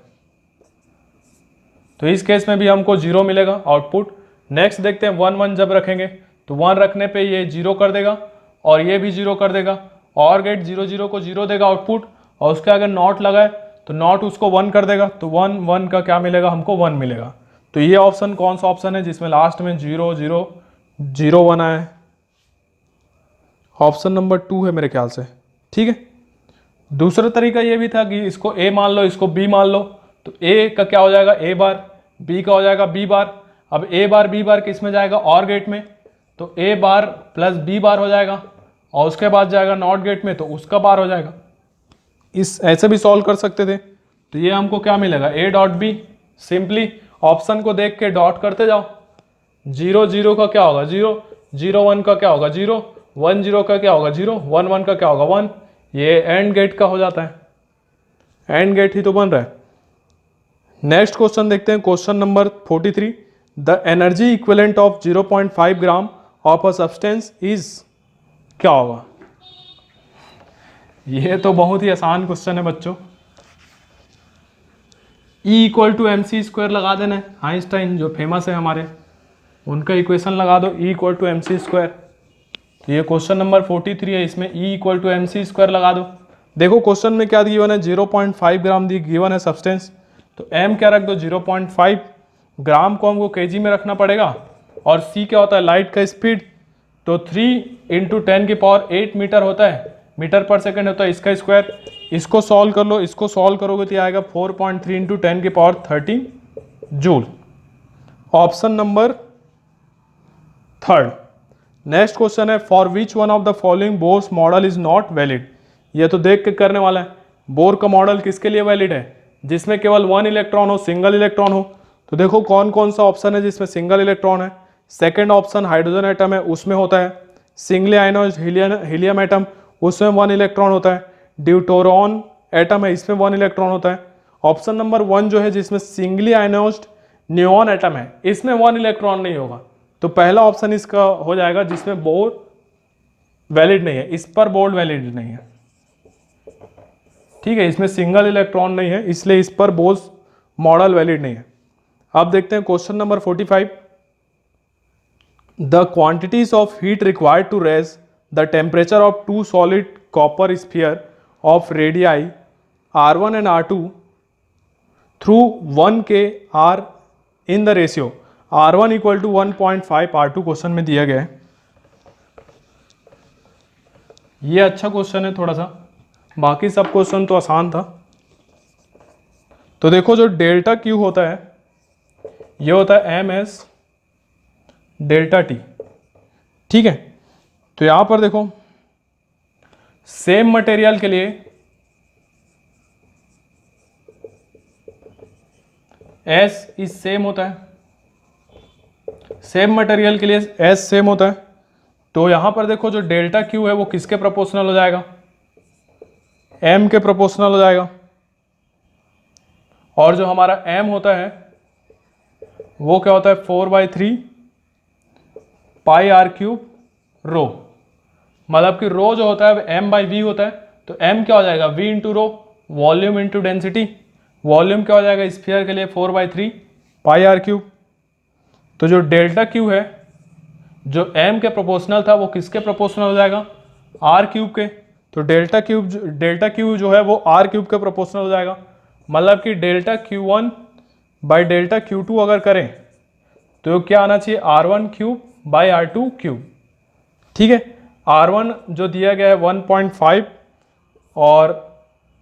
तो इस केस में भी हमको 0 मिलेगा आउटपुट। नेक्स्ट देखते हैं 1 1 जब रखेंगे तो 1 रखने पे ये 0 कर देगा और ये भी 0 कर देगा, और गेट 0 0 को 0 देगा आउटपुट, और उसके अगर नॉट लगाए तो नॉट उसको 1 कर देगा, तो 1 1 का क्या मिलेगा हमको 1 मिलेगा। तो ये ऑप्शन कौन सा ऑप्शन है जिसमें लास्ट में 0 0 0 1 आया है, ऑप्शन नंबर 2 है मेरे ख्याल से, ठीक है। दूसरा तरीका ये भी था कि इसको ए मान लो, इसको बी मान लो, तो ए का क्या हो जाएगा ए बार, बी का हो जाएगा बी बार। अब ए बार बी बार किस में जाएगा और गेट में, तो ए बार प्लस बी बार हो जाएगा, और उसके बाद जाएगा नॉट गेट में तो उसका बार हो जाएगा। इस ऐसे भी सॉल्व कर सकते थे। तो ये हमको क्या मिलेगा A dot B, simply option को देख के डॉट करते जाओ। 0 0 का क्या होगा 0, 0 1 का क्या होगा 0, 1 0 का क्या होगा 0, 1 1 का क्या होगा 1। ये एंड गेट का हो जाता है, एंड गेट ही तो बन रहा है। नेक्स्ट क्वेश्चन देखते हैं, question number 43। The energy equivalent of 0.5 gram of a substance is, क्या होगा। ये तो बहुत ही आसान क्वेश्चन है बच्चों। E equal to M C square लगा देना है, आइंस्टाइन जो फेमस है हमारे, उनका इक्वेशन लगा दो E equal to M C square. तो ये क्वेश्चन नंबर 43 है, इसमें E equal to M C square लगा दो। देखो क्वेश्चन में क्या गिवन है 0.5 ग्राम दी गिवन है सब्सटेंस, तो M क्या रख दो 0.5, ग्राम को हमको केजी में रखना पड़ेगा, और C क्या होता है लाइट का स्पीड, तो 3 इंटू 10 की पावर 8 मीटर होता है, मीटर पर सेकंड होता है, इसका स्क्वायर। इसको सॉल्व कर लो, इसको सॉल्व करोगे तो आएगा 4.3 इंटू 10 की power 13 joule. Option number 3। Next question है for which one of the following Bohr's model is not valid. ये तो देख के करने वाला है, बोर का मॉडल किसके लिए वैलिड है, जिसमें केवल 1 इलेक्ट्रॉन हो, सिंगल इलेक्ट्रॉन हो। तो देखो कौन कौन सा ऑप्शन है जिसमें सिंगल इलेक्ट्रॉन है। सेकेंड ऑप्शन हाइड्रोजन एटम है, उसमें होता है। सिंगली आयनाइज्ड हीलियम एटम, उसमें 1 इलेक्ट्रॉन होता है। ड्यूटोरॉन एटम है, इसमें 1 इलेक्ट्रॉन होता है। ऑप्शन नंबर 1 जो है जिसमें सिंगली आयनाइज्ड नियॉन एटम है, इसमें 1 इलेक्ट्रॉन नहीं होगा, तो पहला ऑप्शन इसका हो जाएगा जिसमें बोर वैलिड नहीं है, इस पर बोर्ड वैलिड नहीं है, ठीक है। इसमें सिंगल इलेक्ट्रॉन नहीं है, इसलिए इस पर बोर्स मॉडल वैलिड नहीं है। अब देखते हैं question number 45। The quantities of heat required to raise the temperature of 2 solid copper sphere of radii R1 and R2 through 1K are in the ratio R1 equal to 1.5 R2 question में दिया गया है। ये अच्छा क्वेश्चन है थोड़ा सा, बाकी सब क्वेश्चन तो आसान था। तो देखो जो डेल्टा क्यू होता है ये होता है एम एस डेल्टा टी, ठीक है। तो यहां पर देखो सेम मटेरियल के लिए S इज सेम होता है, सेम मटेरियल के लिए S सेम होता है। तो यहां पर देखो जो डेल्टा Q है वो किसके प्रोपोर्शनल हो जाएगा, M के प्रोपोर्शनल हो जाएगा। और जो हमारा m होता है वो क्या होता है 4/3 पाई आर क्यूब रो। मतलब कि रो जो होता है m/v होता है, तो m क्या हो जाएगा v into rho, volume into density. Volume क्या हो जाएगा स्फीयर के लिए 4/3 पाई आर क्यूब। तो जो डेल्टा क्यू है जो m के प्रोपोर्शनल था वो किसके प्रोपोर्शनल हो जाएगा r क्यूब के। तो डेल्टा क्यू जो है वो r क्यूब के प्रोपोर्शनल हो जाएगा। मतलब कि delta Q1 by delta Q2 अगर करें तो क्या आना चाहिए R1 cube by R2 cube. ठीक है, R1 जो दिया गया है 1.5 और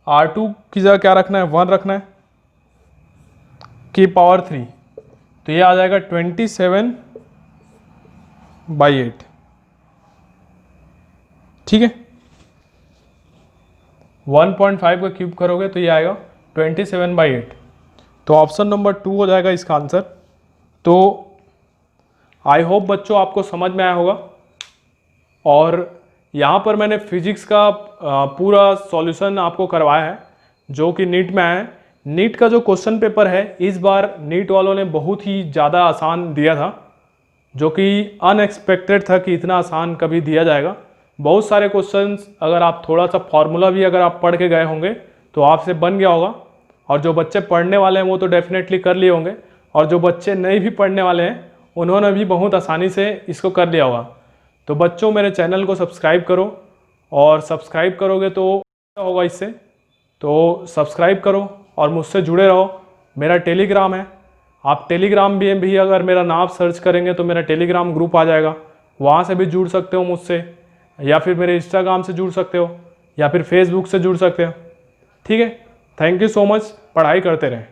R2 की जगह क्या रखना है 1 रखना है की पावर 3, तो ये आ जाएगा 27/8। ठीक है, 1.5 का क्यूब करोगे तो ये आएगा 27/8। तो ऑप्शन नंबर 2 हो जाएगा इसका आंसर। तो आई होप बच्चों आपको समझ में आया होगा। और यहाँ पर मैंने फिजिक्स का पूरा सॉल्यूशन आपको करवाया है जो कि नीट में आया है। नीट का जो क्वेश्चन पेपर है इस बार नीट वालों ने बहुत ही ज़्यादा आसान दिया था, जो कि अनएक्सपेक्टेड था कि इतना आसान कभी दिया जाएगा। बहुत सारे क्वेश्चंस अगर आप थोड़ा सा फॉर्मूला भी अगर आप पढ़ के गए होंगे तो आपसे बन गया होगा, और जो बच्चे पढ़ने वाले हैं वो तो डेफिनेटली कर लिए होंगे, और जो बच्चे नहीं भी पढ़ने वाले हैं उन्होंने भी बहुत आसानी से इसको कर लिया होगा। तो बच्चों मेरे चैनल को सब्सक्राइब करो, और सब्सक्राइब करोगे तो क्या होगा इससे, तो सब्सक्राइब करो और मुझसे जुड़े रहो। मेरा टेलीग्राम है, आप टेलीग्राम भी अगर मेरा नाम सर्च करेंगे तो मेरा टेलीग्राम ग्रुप आ जाएगा, वहाँ से भी जुड़ सकते हो मुझसे, या फिर मेरे इंस्टाग्राम से जुड़ सकते हो, या फिर फेसबुक से जुड़ सकते हो। ठीक है, थैंक यू सो मच, पढ़ाई करते रहें।